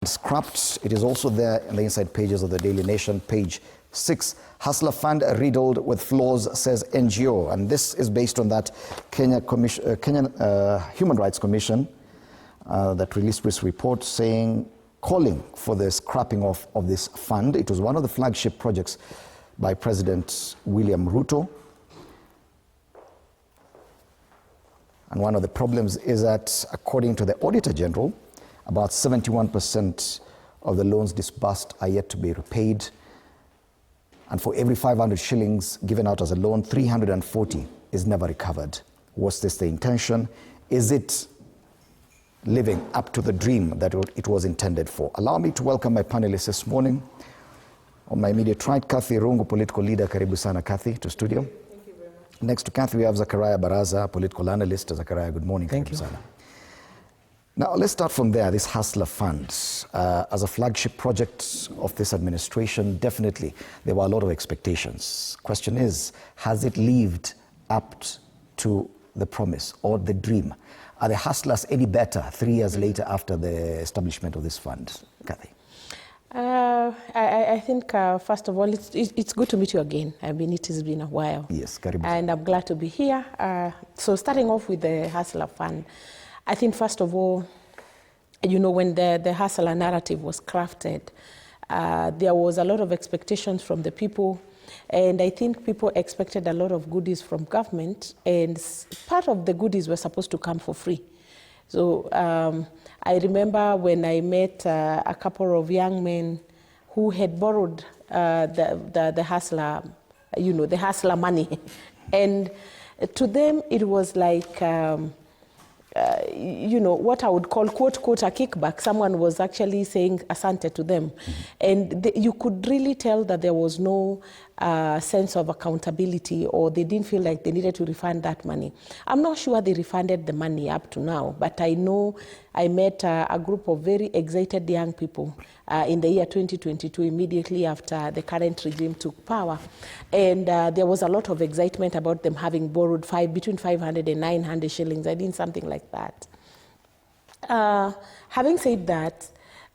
Scrapped. It is also there in the inside pages of the Daily Nation, page 6. Hustler fund riddled with flaws, says NGO. And this is based on that Kenyan Human Rights Commission that released this report calling for the scrapping of this fund. It was one of the flagship projects by President William Ruto. And one of the problems is that, according to the Auditor General, about 71% of the loans disbursed are yet to be repaid. And for every 500 shillings given out as a loan, 340 is never recovered. Was this the intention? Is it living up to the dream that it was intended for? Allow me to welcome my panelists this morning. On my immediate right, Kathy Rungu, political leader. Karibu sana, Kathy, to studio. Thank you very much. Next to Kathy, we have Zachariah Baraza, political analyst. Zachariah, good morning. Thank you. Sana. Now, let's start from there, this Hustler Fund. As a flagship project of this administration, definitely there were a lot of expectations. Question is, has it lived up to the promise or the dream? Are the hustlers any better 3 years later after the establishment of this fund? Kathy? I think, first of all, it's good to meet you again. I mean, it has been a while. Yes, karibu. And I'm glad to be here. So starting off with the Hustler Fund, I think, first of all, you know, when the hustler narrative was crafted, there was a lot of expectations from the people. And I think people expected a lot of goodies from government. And part of the goodies were supposed to come for free. So I remember when I met a couple of young men who had borrowed the hustler, you know, the hustler money. And to them, it was like, you know, what I would call, quote, quote, a kickback. Someone was actually saying asante to them. And you could really tell that there was no sense of accountability, or they didn't feel like they needed to refund that money. I'm not sure they refunded the money up to now, but I know I met a group of very excited young people in the year 2022, immediately after the current regime took power. And there was a lot of excitement about them having borrowed between 500 and 900 shillings. I did something like that. Having said that,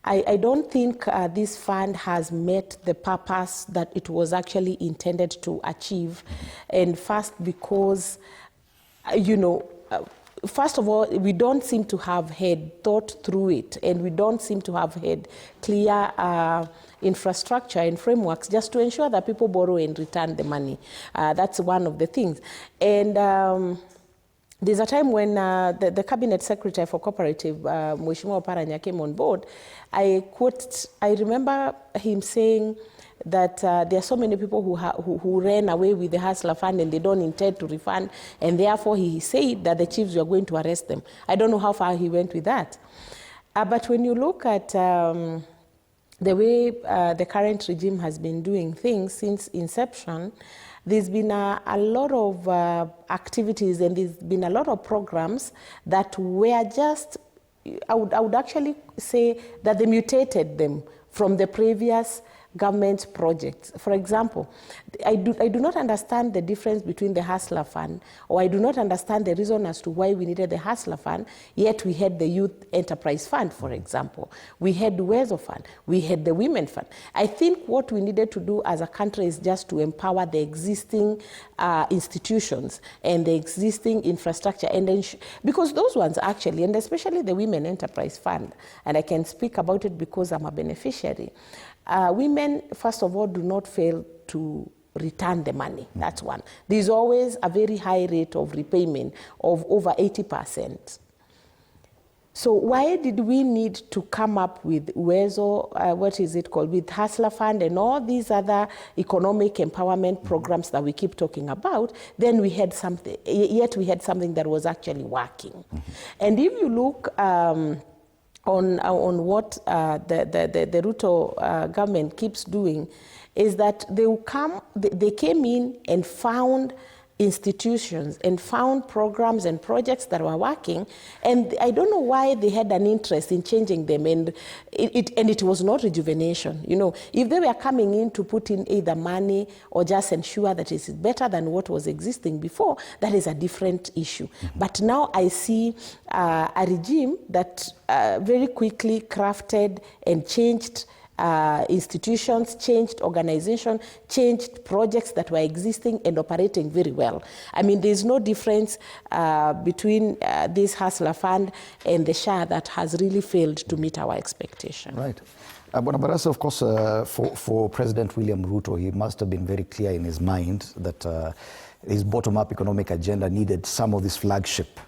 I don't think this fund has met the purpose that it was actually intended to achieve. And first, because, you know, first of all, we don't seem to have had thought through it, and we don't seem to have had clear infrastructure and frameworks just to ensure that people borrow and return the money. That's one of the things. And there's a time when the Cabinet Secretary for Cooperative, Mheshimiwa Oparanya, came on board. I remember him saying that there are so many people who ran away with the Hustler Fund and they don't intend to refund, and therefore he said that the chiefs were going to arrest them. I don't know how far he went with that. But when you look at the way the current regime has been doing things since inception, there's been a lot of activities, and there's been a lot of programs that were just, I would actually say that they mutated them from the previous government projects. For example, I do not understand the difference between the Hustler Fund, or I do not understand the reason as to why we needed the Hustler Fund, yet we had the Youth Enterprise Fund, for example. We had the Wezo Fund. We had the Women Fund. I think what we needed to do as a country is just to empower the existing institutions and the existing infrastructure, and because those ones actually, and especially the Women Enterprise Fund, and I can speak about it because I'm a beneficiary, women, first of all, do not fail to return the money. That's one. There's always a very high rate of repayment of over 80%. So why did we need to come up with Wezo, what is it called, with Hustler Fund and all these other economic empowerment programs that we keep talking about? Then we had something, yet we had something that was actually working. And if you look on what the Ruto government keeps doing, is that they came in and found institutions and found programs and projects that were working, and I don't know why they had an interest in changing them, and it was not rejuvenation. You know, if they were coming in to put in either money or just ensure that it is better than what was existing before, that is a different issue. But now I see a regime that very quickly crafted and changed institutions, changed organization, changed projects that were existing and operating very well. I mean, there's no difference between this Hustler Fund and the SHA that has really failed to meet our expectation. Right. But of course, for President William Ruto, he must have been very clear in his mind that his bottom-up economic agenda needed some of these flagship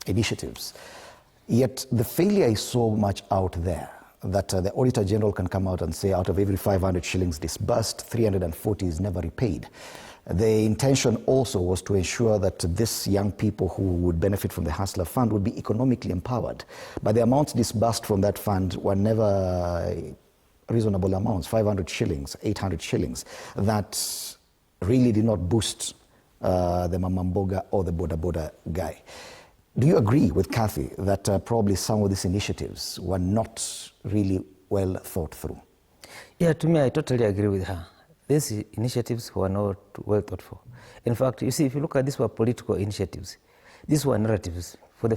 initiatives. Yet the failure is so much out there that the Auditor General can come out and say out of every 500 shillings disbursed, 340 is never repaid. The intention also was to ensure that these young people who would benefit from the Hustler Fund would be economically empowered. But the amounts disbursed from that fund were never reasonable amounts, 500 shillings, 800 shillings, that really did not boost the Mamamboga or the Boda Boda guy. Do you agree with Kathy that probably some of these initiatives were not really well thought through? Yeah, to me, I totally agree with her. These initiatives were not well thought for. In fact, you see, if you look at these were political initiatives, these were narratives. For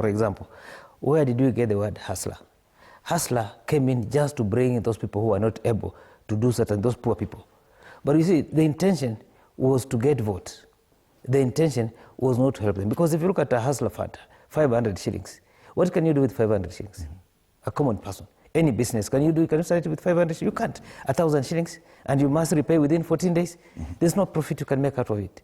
example, where did we get the word hustler? Hustler came in just to bring in those people who are not able to do certain, those poor people. But you see, the intention was to get votes. The intention was not to help them. Because if you look at a Hustler Fund, 500 shillings, what can you do with 500 shillings? A common person. Any business, can you start it with 500 shillings? You can't. 1,000 shillings, and you must repay within 14 days. There's no profit you can make out of it.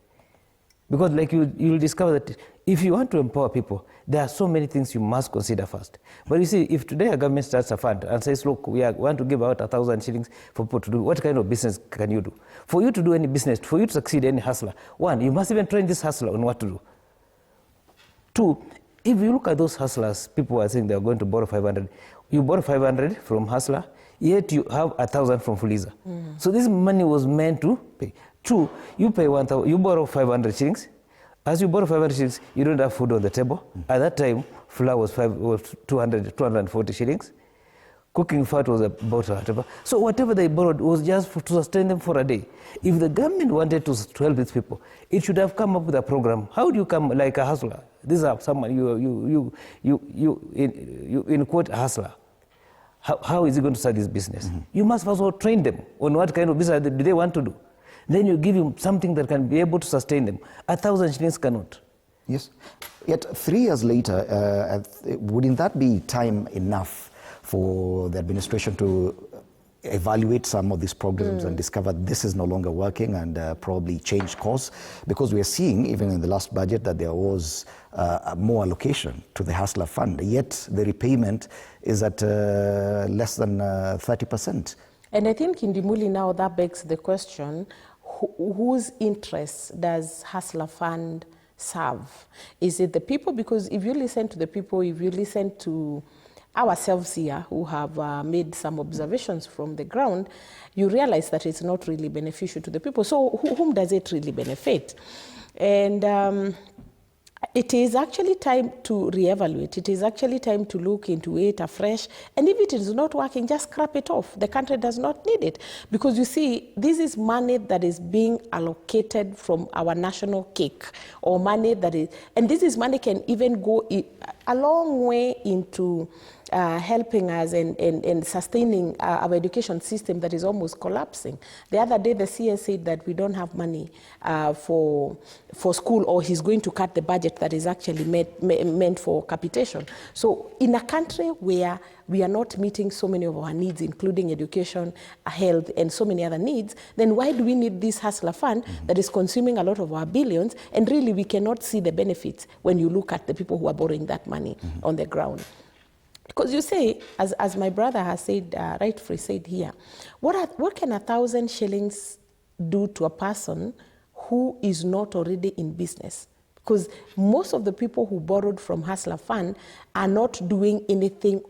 Because like you'll discover that if you want to empower people, there are so many things you must consider first. But you see, if today a government starts a fund and says, look, we want to give out 1,000 shillings for people to do, what kind of business can you do? For you to do any business, for you to succeed any hustler, one, you must even train this hustler on what to do. Two, if you look at those hustlers, people are saying they're going to borrow 500. You borrow 500 from hustler, yet you have 1,000 from Fuliza. So this money was meant to pay. Two, you pay 1,000, you borrow 500 shillings. As you borrow 500 shillings, you don't have food on the table. At that time, flour was 240 shillings. Cooking fat was about whatever. So whatever they borrowed was just to sustain them for a day. If the government wanted to help these people, it should have come up with a program. How do you come like a hustler? These are someone you in quote hustler. How is he going to start this business? You must first of all train them on what kind of business do they want to do. Then you give him something that can be able to sustain them. 1,000 shillings cannot. Yes. Yet 3 years later, wouldn't that be time enough for the administration to evaluate some of these programs and discover this is no longer working and probably change course? Because we are seeing, even in the last budget, that there was more allocation to the Hustler Fund, yet the repayment is at less than 30%. And I think in Dimuli now that begs the question, whose interests does Hustler Fund serve? Is it the people? Because if you listen to the people, if you listen to ourselves here who have made some observations from the ground, you realize that it's not really beneficial to the people. So whom does it really benefit? And it is actually time to reevaluate. It is actually time to look into it afresh. And if it is not working, just scrap it off. The country does not need it. Because you see, this is money that is being allocated from our national cake, or money that is, and this is money can even go a long way into helping us and sustaining our education system that is almost collapsing. The other day, the CS said that we don't have money for school, or he's going to cut the budget that is actually meant for capitation. So in a country where we are not meeting so many of our needs, including education, health, and so many other needs, then why do we need this Hustler Fund that is consuming a lot of our billions, and really we cannot see the benefits when you look at the people who are borrowing that money on the ground? Because you say, as my brother has said, rightfully said here, what can 1,000 shillings do to a person who is not already in business? Because most of the people who borrowed from Hustler Fund are not doing anything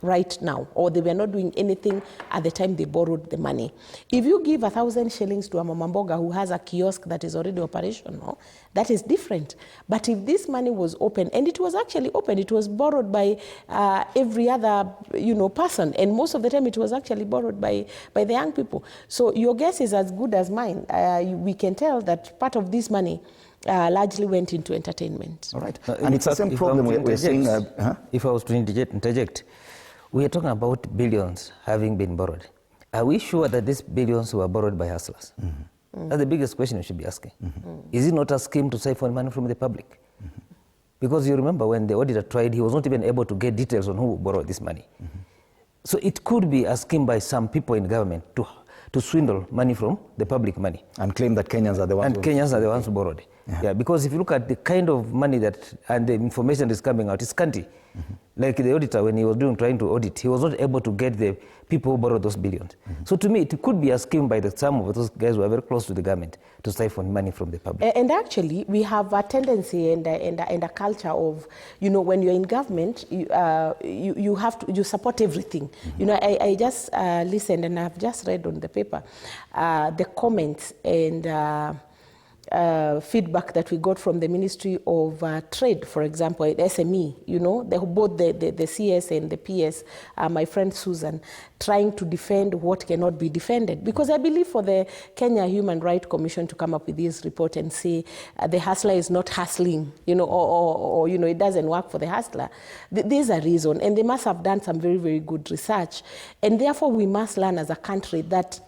right now, or they were not doing anything at the time they borrowed the money. If you give 1,000 shillings to a mama mboga who has a kiosk that is already operational, that is different. But if this money was open, and it was actually open, it was borrowed by every other person, and most of the time it was actually borrowed by the young people. So your guess is as good as mine. We can tell that part of this money largely went into entertainment. All right. And it's the same problem we're seeing. If I was to interject, we are talking about billions having been borrowed. Are we sure that these billions were borrowed by hustlers? That's the biggest question we should be asking. Is it not a scheme to siphon money from the public? Because you remember when the auditor tried, he was not even able to get details on who borrowed this money. So it could be a scheme by some people in government to swindle money from the public money. And claim that Kenyans are the ones who borrowed. Yeah, because if you look at the kind of money and the information that is coming out, it's scanty. Like the auditor, when he was trying to audit, he was not able to get the people who borrowed those billions. So to me, it could be a scheme by some of those guys who are very close to the government to siphon money from the public. And actually, we have a tendency and a culture of, when you're in government, you support everything. I just listened, and I've just read on the paper the comments and feedback that we got from the Ministry of Trade, for example, at SME, both the CS and the PS, my friend Susan, trying to defend what cannot be defended. Because I believe for the Kenya Human Rights Commission to come up with this report and say the hustler is not hustling, or it doesn't work for the hustler, there's a reason. And they must have done some very, very good research. And therefore, we must learn as a country that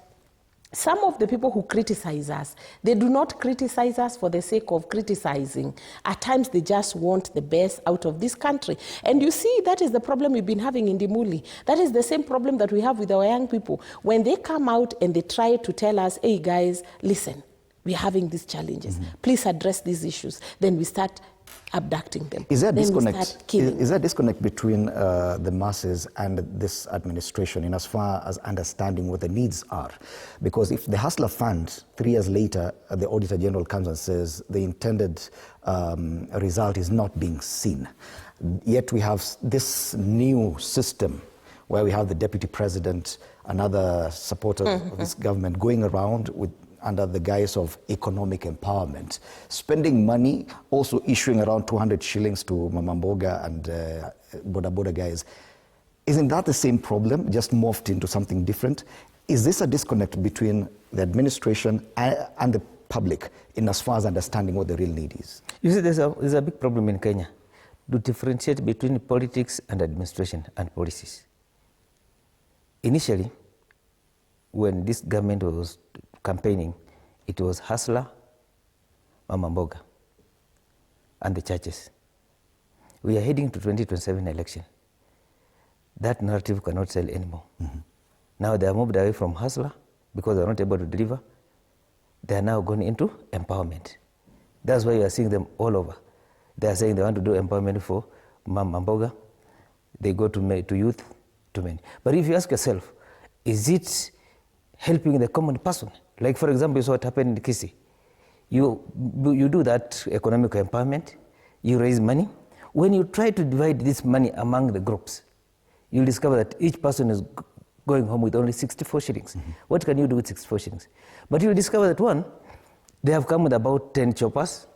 some of the people who criticize us, they do not criticize us for the sake of criticizing. At times, they just want the best out of this country. And you see, that is the problem we've been having in Dimuli. That is the same problem that we have with our young people. When they come out and they try to tell us, hey guys, listen, we're having these challenges. Please address these issues. Then we start abducting them. Is there a disconnect? Is there a disconnect between the masses and this administration in as far as understanding what the needs are? Because if the Hustler Fund, 3 years later, the Auditor General comes and says the intended result is not being seen, yet we have this new system where we have the Deputy President and other supporters of this government going around under the guise of economic empowerment, spending money, also issuing around 200 shillings to Mama Mboga and Boda Boda guys. Isn't that the same problem, just morphed into something different? Is this a disconnect between the administration and the public in as far as understanding what the real need is? You see, there's a big problem in Kenya to differentiate between politics and administration and policies. Initially, when this government was campaigning, it was hustler, Mama Mboga, and the churches. We are heading to 2027 election. That narrative cannot sell anymore. Now they are moved away from hustler because they are not able to deliver. They are now going into empowerment. That's why you are seeing them all over. They are saying they want to do empowerment for Mama Mboga. They go to youth, to men. But if you ask yourself, is it helping the common person? Like, for example, you saw what happened in Kisii. You do that economic empowerment, you raise money. When you try to divide this money among the groups, you'll discover that each person is going home with only 64 shillings. What can you do with 64 shillings? But you'll discover that they have come with about 10 choppers.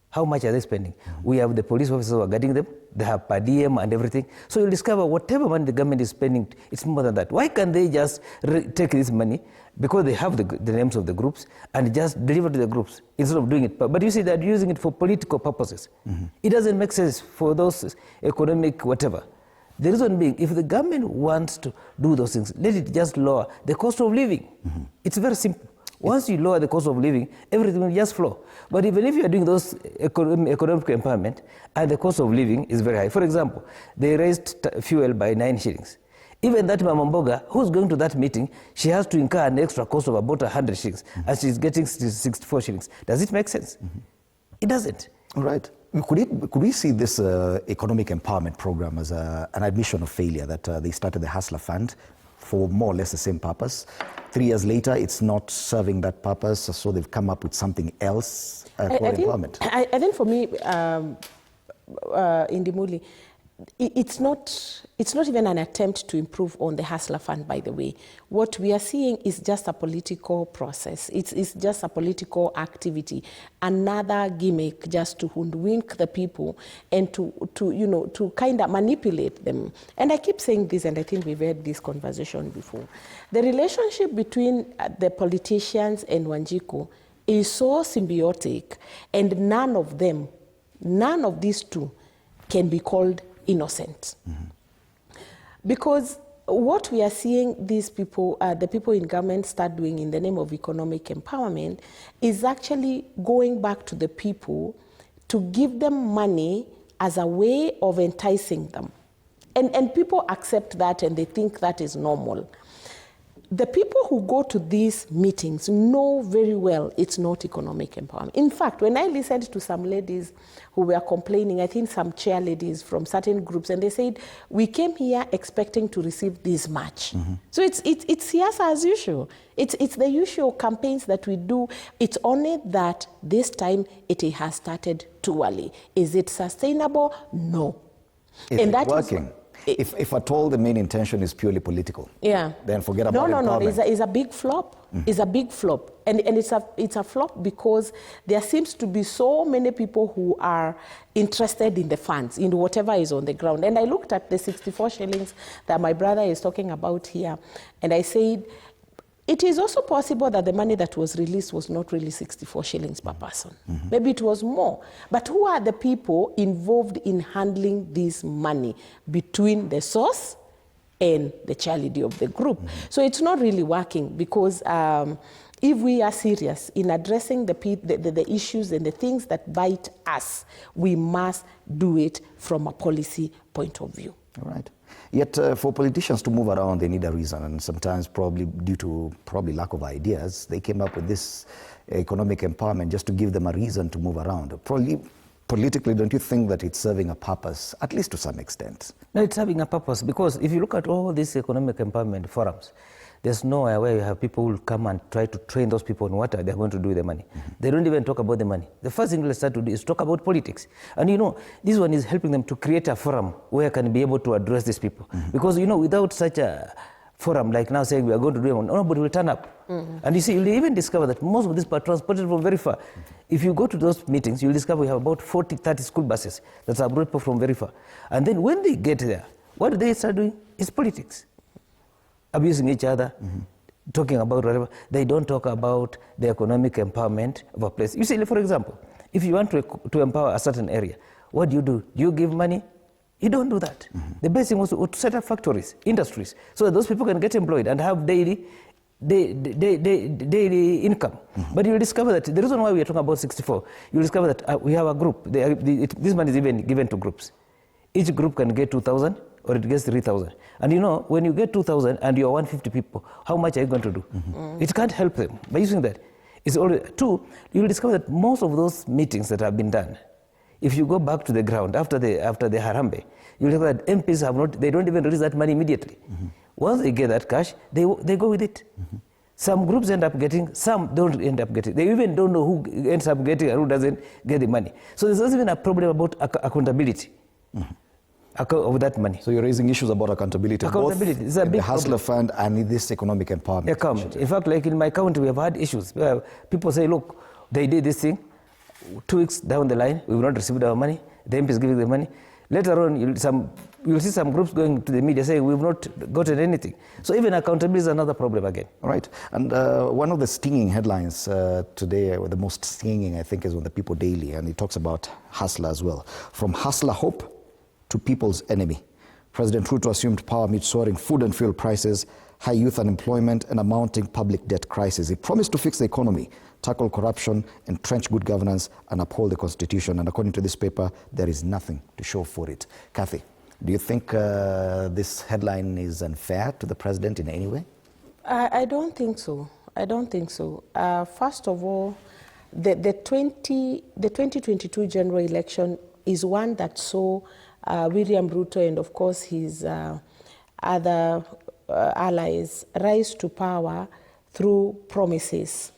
How much are they spending? We have the police officers who are guarding them. They have per diem and everything. So you'll discover whatever money the government is spending, it's more than that. Why can't they just take this money, because they have the names of the groups, and just deliver to the groups instead of doing it? But you see, they're using it for political purposes. It doesn't make sense for those economic whatever. The reason being, if the government wants to do those things, let it just lower the cost of living. It's very simple. Once you lower the cost of living, everything will just flow. But even if you are doing those economic empowerment and the cost of living is very high, for example, they raised fuel by 9 shillings. Even that Mama Mboga, who's going to that meeting, she has to incur an extra cost of about 100 shillings, and she's getting 64 shillings. Does it make sense? It doesn't. All right. Could we see this economic empowerment program as an admission of failure, that they started the Hustler Fund for more or less the same purpose? 3 years later, it's not serving that purpose, so they've come up with something else called empowerment. I think for me, in Dimuli, it's not even an attempt to improve on the Hustler Fund, by the way. What we are seeing is just a political process. It's just a political activity, another gimmick just to hoodwink the people and to kind of manipulate them. And I keep saying this, and I think we've had this conversation before. The relationship between the politicians and Wanjiku is so symbiotic, and none of these two can be called innocent. Because what we are seeing these people, the people in government start doing in the name of economic empowerment is actually going back to the people to give them money as a way of enticing them. And people accept that and they think that is normal. The people who go to these meetings know very well it's not economic empowerment. In fact, when I listened to some ladies who were complaining, I think some chair ladies from certain groups, and they said, we came here expecting to receive this much. So it's yes as usual. It's the usual campaigns that we do. It's only that this time it has started too early. Is it sustainable? No. Is it working? If at all the main intention is purely political, then forget about it. No, it's a big flop. It's a big flop. And it's a flop because there seems to be so many people who are interested in the funds, in whatever is on the ground. And I looked at the 64 shillings that my brother is talking about here, and I said, it is also possible that the money that was released was not really 64 shillings per person. Maybe it was more. But who are the people involved in handling this money between the source and the charity of the group? So it's not really working because if we are serious in addressing the issues and the things that bite us, we must do it from a policy point of view. All right. Yet for politicians to move around, they need a reason, and sometimes probably due to lack of ideas, they came up with this economic empowerment just to give them a reason to move around. Probably politically, don't you think that it's serving a purpose, at least to some extent? No, it's serving a purpose because if you look at all these economic empowerment forums, there's nowhere where you have people who will come and try to train those people on what they're going to do with the money. They don't even talk about the money. The first thing they start to do is talk about politics. And this one is helping them to create a forum where can be able to address these people. Because, without such a forum, like now saying we are going to do it, nobody will turn up. And you see, you'll even discover that most of these are transported from very far. If you go to those meetings, you'll discover we have about 40, 30 school buses that are brought from very far. And then when they get there, what they start doing is politics. Abusing each other, talking about whatever. They don't talk about the economic empowerment of a place. You see, for example, if you want to empower a certain area, what do? Do you give money? You don't do that. The best thing was to set up factories, industries, so that those people can get employed and have daily income. But you'll discover that the reason why we are talking about 64, you'll discover that we have a group. This money is even given to groups. Each group can get 2,000 or it gets 3,000. And when you get 2,000 and you're 150 people, how much are you going to do? It can't help them by using that. It's only two. You'll discover that most of those meetings that have been done, if you go back to the ground after the Harambe, you'll discover that MPs they don't even release that money immediately. Once they get that cash, they go with it. Some groups end up getting, some don't end up getting. They even don't know who ends up getting and who doesn't get the money. So there's also even a problem about accountability. Of that money. So you're raising issues about accountability. Accountability is a big the Hustler Fund and this economic empowerment. In fact, like in my county, we have had issues where people say, look, they did this thing, 2 weeks down the line, we will not receive our money, the MP is giving the money. Later on, you'll see some groups going to the media saying we've not gotten anything. So even accountability is another problem again. All right. And one of the stinging headlines today, or the most stinging, I think, is on the People Daily, and it talks about Hustler as well. From Hustler Hope to people's enemy. President Ruto assumed power amid soaring food and fuel prices, high youth unemployment, and a mounting public debt crisis. He promised to fix the economy, tackle corruption, entrench good governance, and uphold the Constitution. And according to this paper, there is nothing to show for it. Kathy, do you think this headline is unfair to the president in any way? I don't think so. I don't think so. First of all, the 2022 general election is one that saw William Ruto and, of course, his other allies rise to power through promises.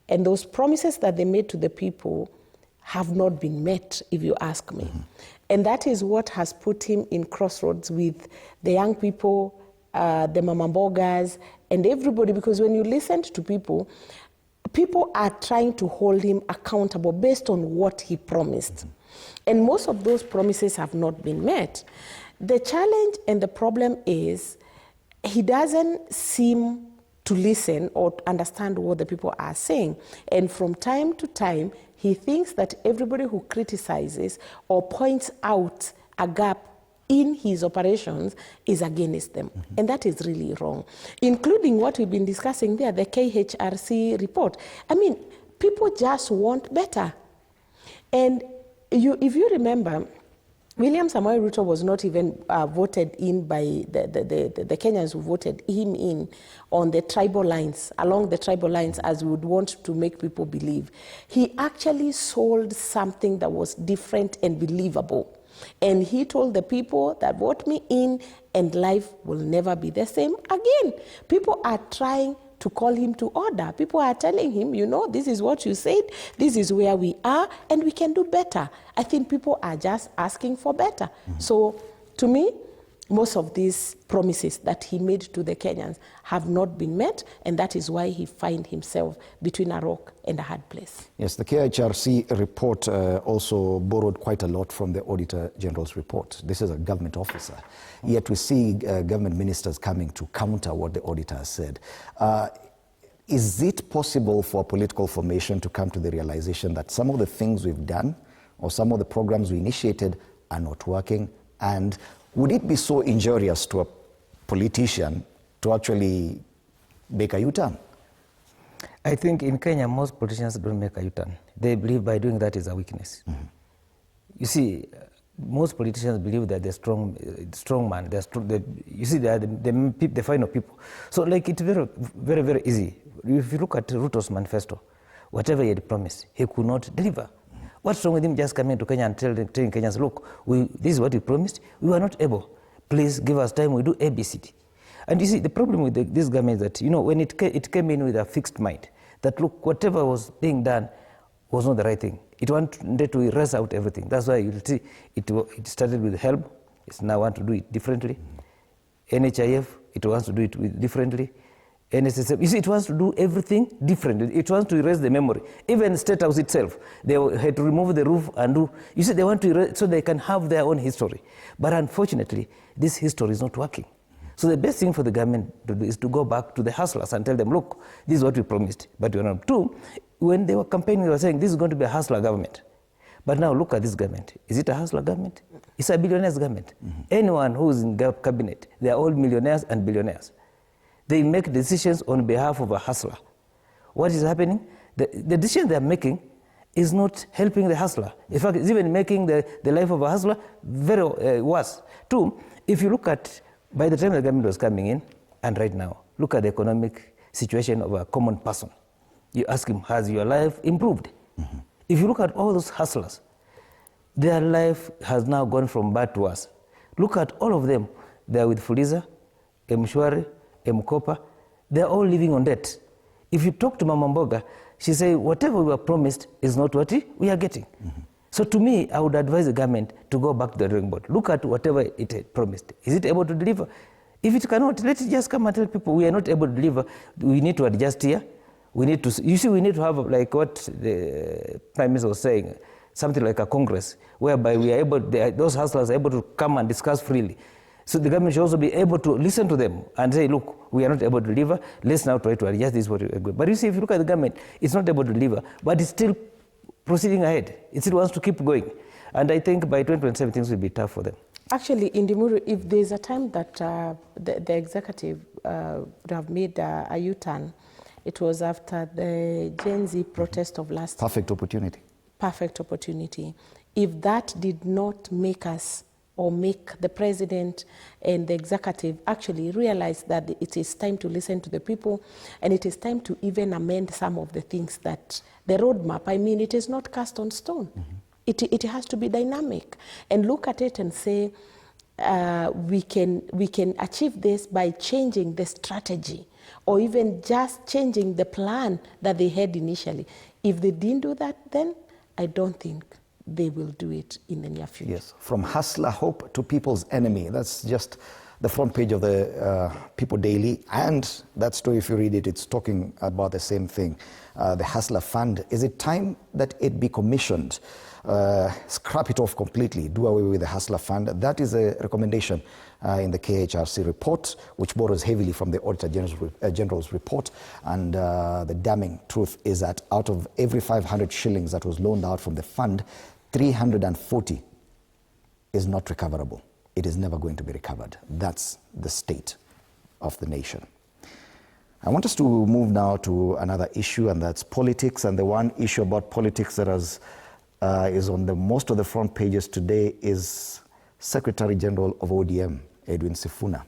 And those promises that they made to the people have not been met, if you ask me. And that is what has put him in crossroads with the young people, the mama mbogas, and everybody, because when you listen to people, people are trying to hold him accountable based on what he promised. And most of those promises have not been met. The challenge and the problem is he doesn't seem to listen or understand what the people are saying. And from time to time, he thinks that everybody who criticizes or points out a gap in his operations is against them. And that is really wrong. Including what we've been discussing there, the KHRC report. I mean, people just want better. And if you remember, William Samoei Ruto was not even voted in by the Kenyans who voted him in on the tribal lines, along the tribal lines, as we would want to make people believe. He actually sold something that was different and believable. And he told the people that vote me in and life will never be the same again. People are trying to call him to order. People are telling him, you know, this is what you said, this is where we are, and we can do better. I think people are just asking for better. So, to me, most of these promises that he made to the Kenyans have not been met, and that is why he finds himself between a rock and a hard place. Yes, the KHRC report also borrowed quite a lot from the Auditor General's report. This is a government officer. Yet we see government ministers coming to counter what the auditor has said. Is it possible for a political formation to come to the realization that some of the things we've done or some of the programs we initiated are not working? And would it be so injurious to a politician to actually make a U-turn? I think in Kenya, most politicians don't make a U-turn. They believe by doing that is a weakness. You see, most politicians believe that they're strong man. You see, they are the final people. So, like, it's very, very, very easy. If you look at Ruto's manifesto, whatever he had promised, he could not deliver. What's wrong with him just coming to Kenya and telling Kenyans, look, this is what we promised, we were not able. Please give us time, we do ABCD. And you see, the problem with this government is that, you know, when it came in with a fixed mind, that look, whatever was being done was not the right thing. It wanted to erase out everything. That's why you see it started with HELB, it now wants to do it differently. NHIF, it wants to do it differently. NSSF, you see, it wants to do everything differently. It wants to erase the memory. Even State House itself, they had to remove the roof and do, you see, they want to erase so they can have their own history. But unfortunately, this history is not working. So the best thing for the government to do is to go back to the hustlers and tell them, look, this is what we promised, but we're not. Two, when they were campaigning, they were saying this is going to be a hustler government. But now look at this government. Is it a hustler government? It's a billionaires government. Anyone who's in cabinet, they are all millionaires and billionaires. They make decisions on behalf of a hustler. What is happening? The decision they are making is not helping the hustler. In fact, it's even making the life of a hustler very worse. Two, if you look at, by the time the government was coming in, and right now, look at the economic situation of a common person. You ask him, has your life improved? If you look at all those hustlers, their life has now gone from bad to worse. Look at all of them. They are with Fuliza, Mshwari, Mkopa. They are all living on debt. If you talk to Mama Mboga, she says, whatever we were promised is not what we are getting. So to me, I would advise the government to go back to the drawing board. Look at whatever it had promised. Is it able to deliver? If it cannot, let it just come and tell people we are not able to deliver. We need to adjust here. We need to, you see, we need to have, like what the Prime Minister was saying, something like a Congress, whereby we are able, those hustlers are able to come and discuss freely. So the government should also be able to listen to them and say, look, we are not able to deliver. Let's now try to adjust this. But you see, if you look at the government, it's not able to deliver, but it's still proceeding ahead. It still wants to keep going. And I think by 2027, things will be tough for them. Actually, in Ndimuru, if there's a time that the executive would have made a U-turn, it was after the Gen Z protest of last year. Perfect opportunity. Perfect opportunity. If that did not make us or make the president and the executive actually realize that it is time to listen to the people, and it is time to even amend some of the things that the roadmap, I mean, it is not cast on stone. It has to be dynamic, and look at it and say, we can achieve this by changing the strategy, or even just changing the plan that they had initially. If they didn't do that, then I don't think they will do it in the near future. Yes, from hustler hope to people's enemy. That's just the front page of the People Daily. And that story, if you read it, it's talking about the same thing. The Hustler Fund. Is it time that it be commissioned? Scrap it off completely, do away with the Hustler Fund. That is a recommendation in the KHRC report, which borrows heavily from the Auditor General's report. And the damning truth is that out of every 500 shillings that was loaned out from the fund, 340 is not recoverable. It is never going to be recovered. That's the state of the nation. I want us to move now to another issue, and that's politics. And the one issue about politics that is on most of the front pages today is Secretary General of ODM, Edwin Sifuna.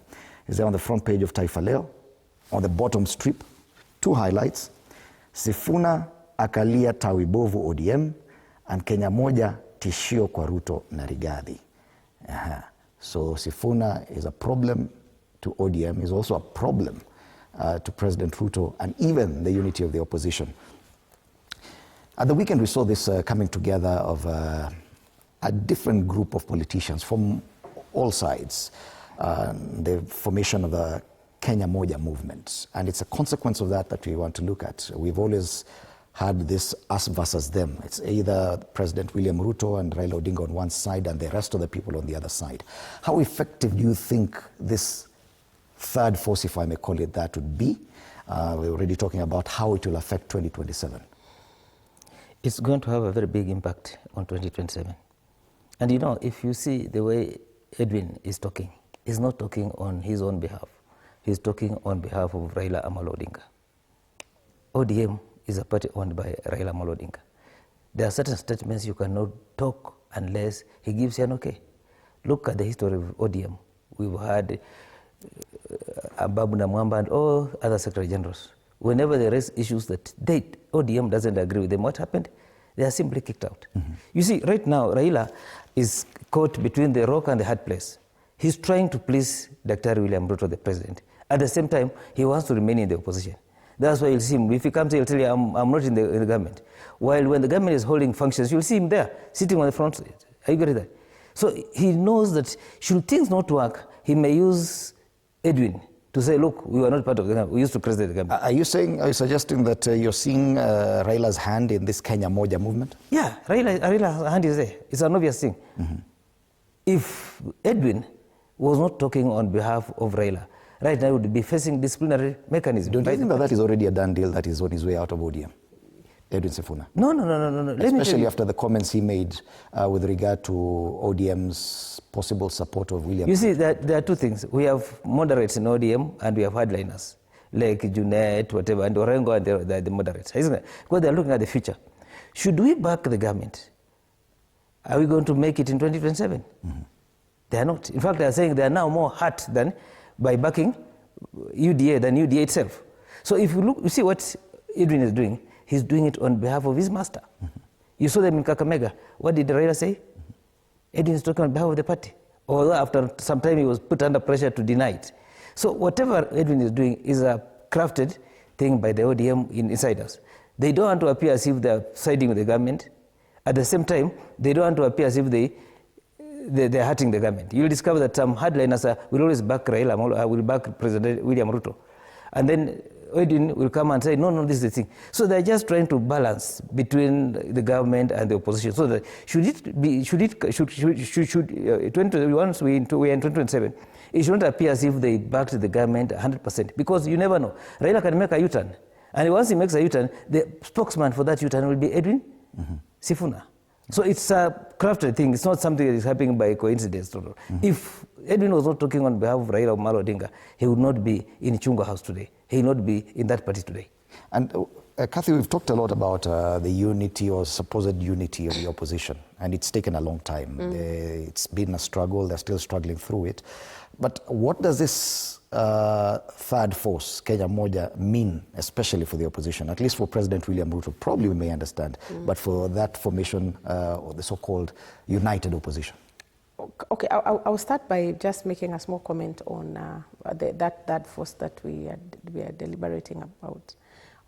Is there on the front page of Taifa Leo. On the bottom strip, 2 highlights. Sifuna akalia tawibovu ODM, and Kenya moja tishio kwa Ruto na Rigathi. So Sifuna is a problem to ODM, is also a problem to President Ruto and even the unity of the opposition. At the weekend, we saw this coming together of a different group of politicians from all sides, the formation of the Kenya Moja movement. And it's a consequence of that we want to look at. We've always had this us versus them. It's either President William Ruto and Raila Odinga on one side and the rest of the people on the other side. How effective do you think this third force, if I may call it that, would be? We're already talking about how it will affect 2027. It's going to have a very big impact on 2027. And you know, if you see the way Edwin is talking, he's not talking on his own behalf. He's talking on behalf of Raila Amolo Odinga. ODM is a party owned by Raila Amolo Odinga. There are certain statements you cannot talk unless he gives you an okay. Look at the history of ODM. We've had Ababu Namwamba and all other Secretary Generals. Whenever they raise issues that ODM doesn't agree with them, what happened? They are simply kicked out. You see, right now, Raila is caught between the rock and the hard place. He's trying to please Dr. William Ruto, the president. At the same time, he wants to remain in the opposition. That's why you'll see him. If he comes, he'll tell you, I'm not in the government. While when the government is holding functions, you'll see him there, sitting on the front seat. Are you getting that? So he knows that should things not work, he may use Edwin to say, look, we were not part of the government. We used to preside the government. Are you suggesting that you're seeing Raila's hand in this Kenya Moja movement? Yeah, Raila's hand is there. It's an obvious thing. If Edwin was not talking on behalf of Raila, right now he would be facing disciplinary mechanism. Don't you think that is already a done deal that is on his way out of ODM? Edwin Sifuna? No. Especially after the comments he made with regard to ODM's possible support of William. You see, there are two things. We have moderates in ODM and we have hardliners, like Junet, whatever, and Orengo, and the moderates, isn't it? Because they are looking at the future. Should we back the government? Are we going to make it in 2027? They are not. In fact, they are saying they are now more hurt than by backing UDA than UDA itself. So if you look, you see what Edwin is doing. He's doing it on behalf of his master. You saw them in Kakamega. What did Raila say? Edwin is talking on behalf of the party. Although after some time he was put under pressure to deny it. So whatever Edwin is doing is a crafted thing by the ODM insiders. They don't want to appear as if they're siding with the government. At the same time, they don't want to appear as if they're hurting the government. You'll discover that some hardliners will always back Raila, will back President William Ruto. And then Edwin will come and say, no, this is the thing. So they're just trying to balance between the government and the opposition. So that once we're in 2027, it should not appear as if they backed the government 100%, because you never know. Raila can make a U-turn. And once he makes a U-turn, the spokesman for that U-turn will be Edwin Sifuna. So it's a crafted thing. It's not something that is happening by coincidence. If Edwin was not talking on behalf of Raila Amolo Odinga, he would not be in Chungwa House today. He would not be in that party today. And Kathy, we've talked a lot about the unity or supposed unity of the opposition, and it's taken a long time. It's been a struggle. They're still struggling through it. But what does this third force, Kenya Moja, mean, especially for the opposition? At least for President William Ruto, probably we may understand, but for that formation, or the so-called united opposition. Okay, I'll start by just making a small comment on that force that we are deliberating about,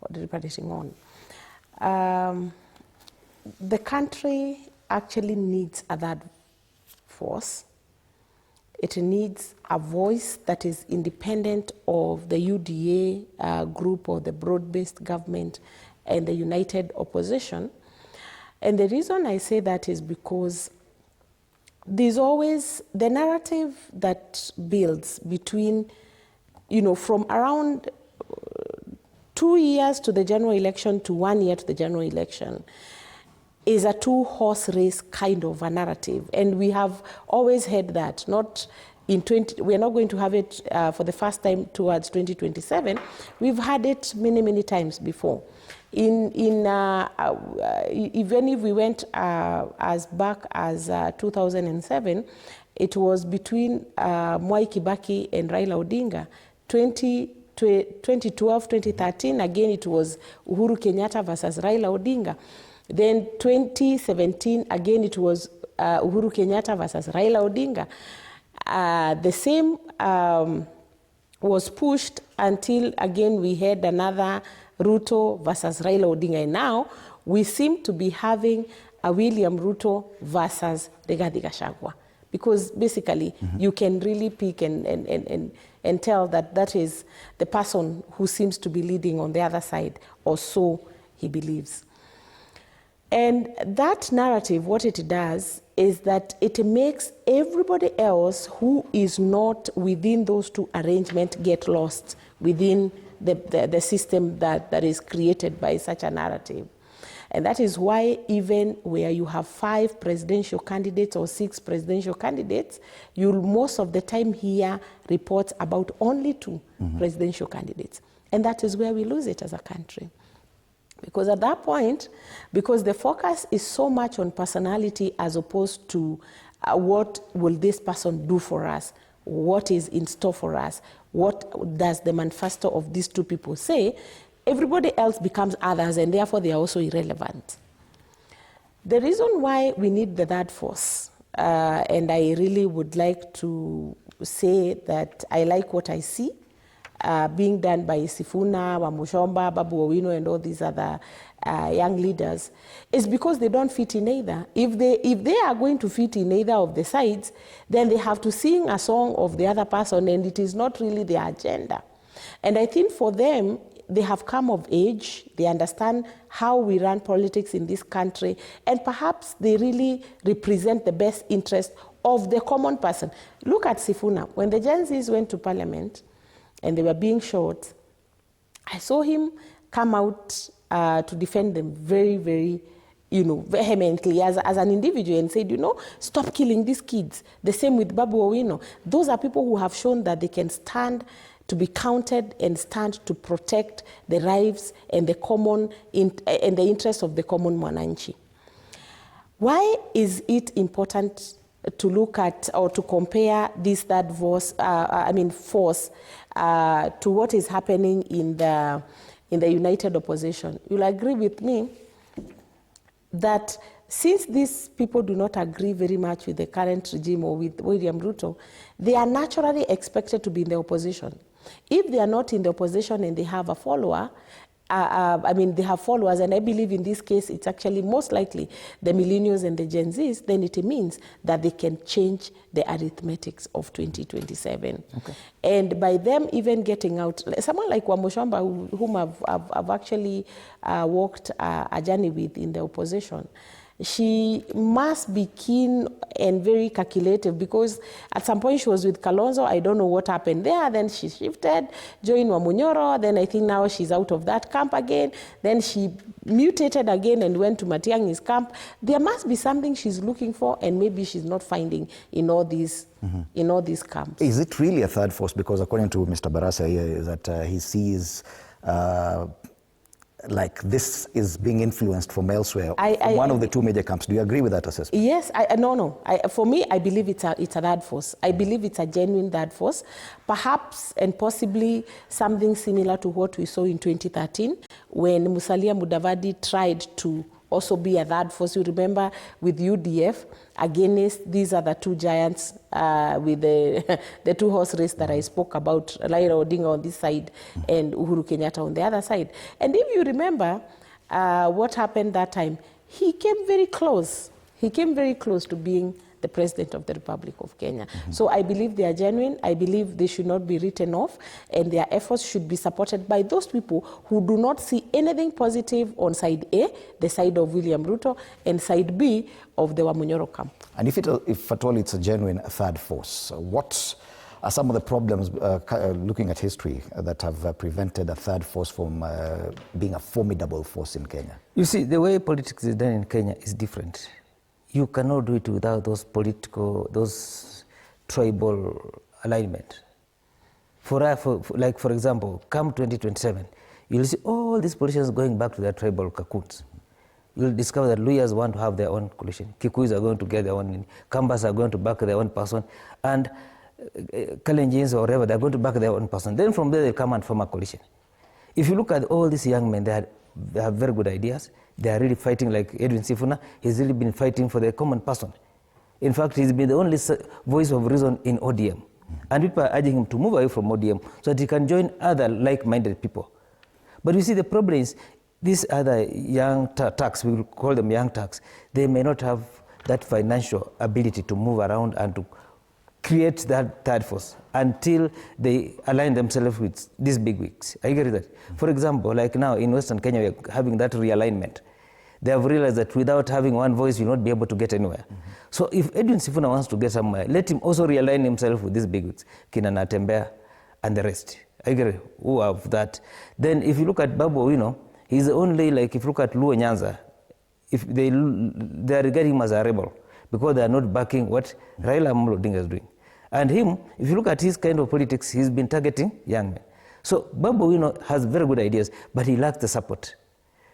or deliberating on. The country actually needs a third force. It needs a voice that is independent of the UDA group or the broad-based government and the united opposition. And the reason I say that is because there's always the narrative that builds between, from around 2 years to the general election to 1 year to the general election is a two-horse race kind of a narrative. And we have always had that, not in we're not going to have it for the first time towards 2027. We've had it many, many times before. Even if we went as back as 2007, it was between Mwai Kibaki and Raila Odinga. 2012, 2013, again it was Uhuru Kenyatta versus Raila Odinga. Then 2017, again it was Uhuru Kenyatta versus Raila Odinga. The same was pushed until again we had another Ruto versus Raila Odinga. And now we seem to be having a William Ruto versus Rigathi Gachagua. Because basically you can really pick and tell that that is the person who seems to be leading on the other side, or so he believes. And that narrative, what it does is that it makes everybody else who is not within those two arrangements get lost within the system that is created by such a narrative. And that is why even where you have 5 presidential candidates or 6 presidential candidates, you'll most of the time hear reports about only 2 presidential candidates. And that is where we lose it as a country. Because at that point, because the focus is so much on personality as opposed to what will this person do for us, what is in store for us, what does the manifesto of these 2 people say, everybody else becomes others, and therefore they are also irrelevant. The reason why we need the third force, and I really would like to say that I like what I see being done by Sifuna, Wamushomba, Babu Owino, and all these other young leaders, is because they don't fit in either. If they are going to fit in either of the sides, then they have to sing a song of the other person, and it is not really their agenda. And I think for them, they have come of age, they understand how we run politics in this country, and perhaps they really represent the best interest of the common person. Look at Sifuna. When the Gen Zs went to Parliament and they were being shot, I saw him come out to defend them very, very, vehemently as an individual, and said, stop killing these kids. The same with Babu Owino. Those are people who have shown that they can stand to be counted and stand to protect the lives and the common and the interests of the common mwananchi. Why is it important to look at or to compare this third force to what is happening in the united opposition? You'll agree with me that since these people do not agree very much with the current regime or with William Ruto, they are naturally expected to be in the opposition. If they are not in the opposition and they have a follower, they have followers, and I believe in this case it's actually most likely the millennials and the Gen Zs, then it means that they can change the arithmetics of 2027. Okay. And by them even getting out, someone like Wamushomba, whom I've actually walked a journey with in the opposition, she must be keen and very calculative, because at some point she was with Kalonzo. I don't know what happened there. Then she shifted, joined Wamunyoro. Then I think now she's out of that camp again. Then she mutated again and went to Matiang'i's camp. There must be something she's looking for, and maybe she's not finding in all these camps. Is it really a third force? Because according to Mr. Barasa here, that he sees like this is being influenced from elsewhere, one of the 2 major camps. Do you agree with that assessment? Yes, no. For me, I believe it's a third force. I believe it's a genuine third force, perhaps and possibly something similar to what we saw in 2013 when Musalia Mudavadi tried to also be a third force. You remember with UDF against these are the 2 giants with the 2-horse race that I spoke about, Raila Odinga on this side and Uhuru Kenyatta on the other side. And if you remember what happened that time, he came very close. He came very close to being the President of the Republic of Kenya. So I believe they are genuine. I believe they should not be written off, and their efforts should be supported by those people who do not see anything positive on side A, the side of William Ruto, and side B of the Wamunyoro camp. And if at all it's a genuine third force, what are some of the problems, looking at history, that have prevented a third force from being a formidable force in Kenya? You see, the way politics is done in Kenya is different. You cannot do it without those tribal alignment. For example, come 2027, you'll see all these politicians going back to their tribal cocoons. You'll discover that Luyas want to have their own coalition, Kikuyus are going to get their own, Kambas are going to back their own person, and Kalenjins or whatever, they're going to back their own person. Then from there, they'll come and form a coalition. If you look at all these young men, they have very good ideas. They are really fighting, like Edwin Sifuna. He's really been fighting for the common person. In fact, he's been the only voice of reason in ODM. And people are urging him to move away from ODM so that he can join other like-minded people. But you see, the problem is, these other young Turks, we will call them young Turks, they may not have that financial ability to move around and to create that third force until they align themselves with these big wigs. I get that. For example, like now in Western Kenya, we are having that realignment. They have realized that without having one voice, you'll not be able to get anywhere. So if Edwin Sifuna wants to get somewhere, let him also realign himself with these big wigs, Kina Natembeya and the rest. I get it. Who have that? Then if you look at Babu Owino, he's only, like, if you look at Luo Nyanza, if they are regarding him as a rebel because they are not backing what Raila Amolo Odinga is doing. And him, if you look at his kind of politics, he's been targeting young men. So Babu Owino has very good ideas, but he lacks the support.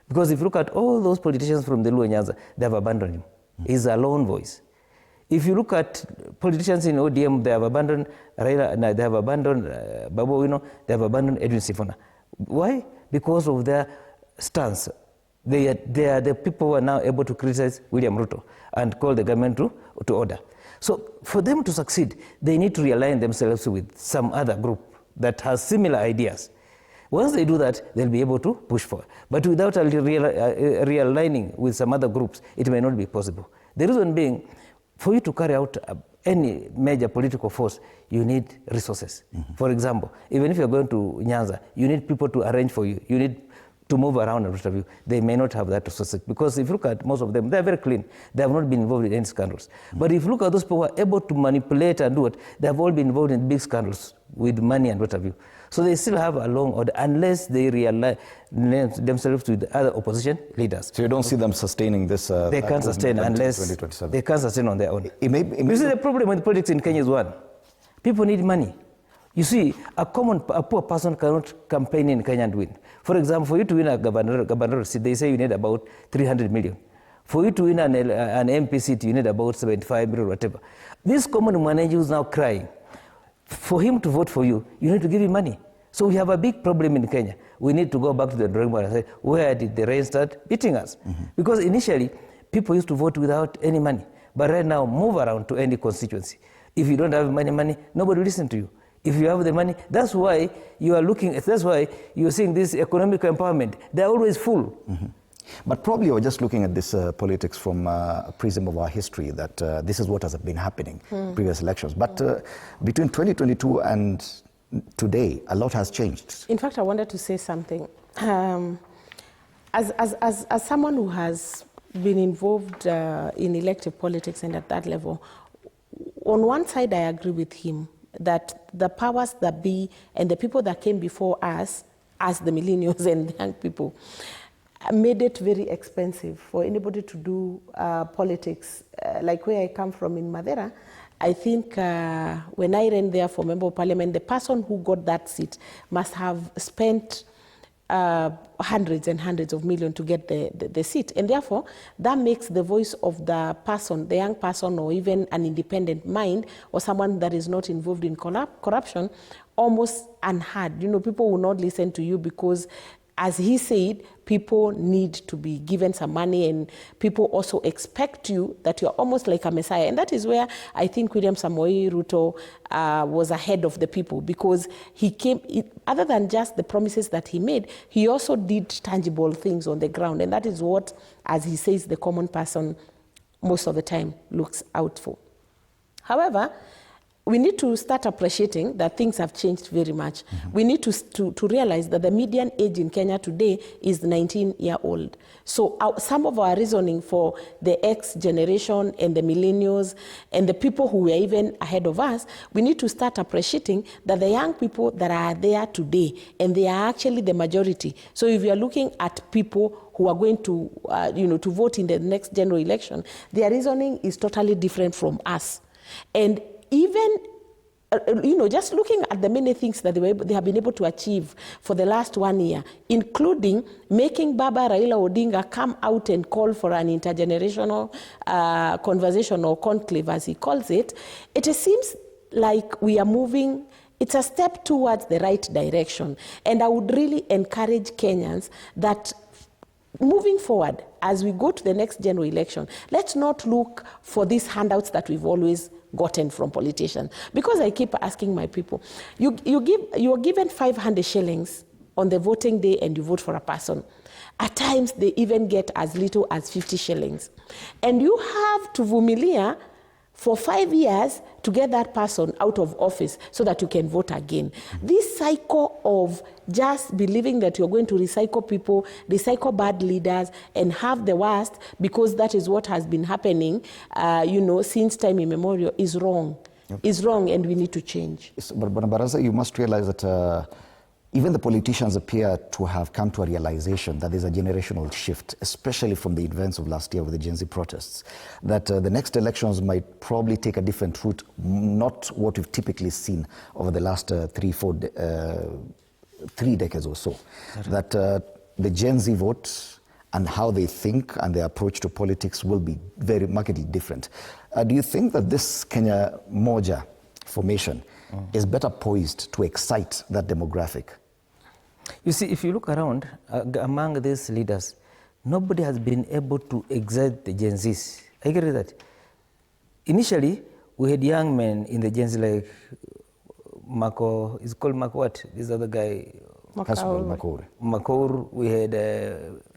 Because if you look at all those politicians from the Luo Nyanza, they have abandoned him. He's a lone voice. If you look at politicians in ODM, they have abandoned Raila, they have abandoned Babu Owino, they have abandoned Edwin Sifuna. Why? Because of their stance. They are the people who are now able to criticize William Ruto and call the government to order. So for them to succeed, they need to realign themselves with some other group that has similar ideas. Once they do that, they'll be able to push forward. But without realigning with some other groups, it may not be possible. The reason being, for you to carry out any major political force, you need resources. For example, even if you're going to Nyanza, you need people to arrange for you. You need to move around and interview. They may not have that resources, because if you look at most of them, they're very clean. They have not been involved in any scandals. But if you look at those people who are able to manipulate and do it, they have all been involved in big scandals with money and what have you. So they still have a long order unless they realign themselves with other opposition leaders. So you don't see them sustaining this? They can't sustain unless they can't sustain on their own. You see, the problem with politics in Kenya is one: people need money. You see, a poor person cannot campaign in Kenya and win. For example, for you to win a governor seat, they say you need about 300 million. For you to win an MP seat, you need about 75 million, whatever. This common manager is now crying. For him to vote for you, you need to give him money. So we have a big problem in Kenya. We need to go back to the drawing board and say, where did the rain start beating us? Because initially, people used to vote without any money. But right now, move around to any constituency. If you don't have money, nobody will listen to you. If you have the money, that's why you are you're seeing this economic empowerment. They're always full. But probably you're just looking at this politics from a prism of our history, that this is what has been happening in previous elections. But between 2022 and today, a lot has changed. In fact, I wanted to say something. As someone who has been involved in elective politics and at that level, on one side I agree with him that the powers that be and the people that came before us, as the millennials and the young people, made it very expensive for anybody to do politics. Like where I come from in Madera, I think when I ran there for Member of Parliament, the person who got that seat must have spent hundreds and hundreds of millions to get the seat. And therefore, that makes the voice of the person, the young person, or even an independent mind, or someone that is not involved in corruption, almost unheard. You know, people will not listen to you because, as he said, people need to be given some money, and people also expect you that you're almost like a messiah. And that is where I think William Samoei Ruto was ahead of the people, because he came, other than just the promises that he made, he also did tangible things on the ground. And that is what, as he says, the common person most of the time looks out for. However, we need to start appreciating that things have changed very much. We need to realize that the median age in Kenya today is 19-year-old. So some of our reasoning for the X generation and the millennials and the people who were even ahead of us, we need to start appreciating that the young people that are there today, and they are actually the majority. So if you are looking at people who are going to, to vote in the next general election, their reasoning is totally different from us. And even, just looking at the many things that they have been able to achieve for the last 1 year, including making Baba Raila Odinga come out and call for an intergenerational conversation or conclave, as he calls it, it seems like we are moving. It's a step towards the right direction. And I would really encourage Kenyans that moving forward, as we go to the next general election, let's not look for these handouts that we've always gotten from politicians. Because I keep asking my people, you are given 500 shillings on the voting day and you vote for a person. At times, they even get as little as 50 shillings. And you have to vumilia for 5 years to get that person out of office so that you can vote again. This cycle of just believing that you're going to recycle people, recycle bad leaders, and have the worst, because that is what has been happening, since time immemorial, is wrong. Yep. Is wrong, and we need to change. Yes, but Baraza, you must realize that even the politicians appear to have come to a realization that there's a generational shift, especially from the events of last year with the Gen Z protests, that the next elections might probably take a different route, not what we've typically seen over the last 3 decades or so. Okay. That the Gen Z vote and how they think and their approach to politics will be very markedly different. Do you think that this Kenya Moja formation is better poised to excite that demographic? You see, if you look around, among these leaders, nobody has been able to excite the Gen Zs. I agree that. Initially, we had young men in the Gen Z like Mako, is called Mako what? This other guy. Makour. We had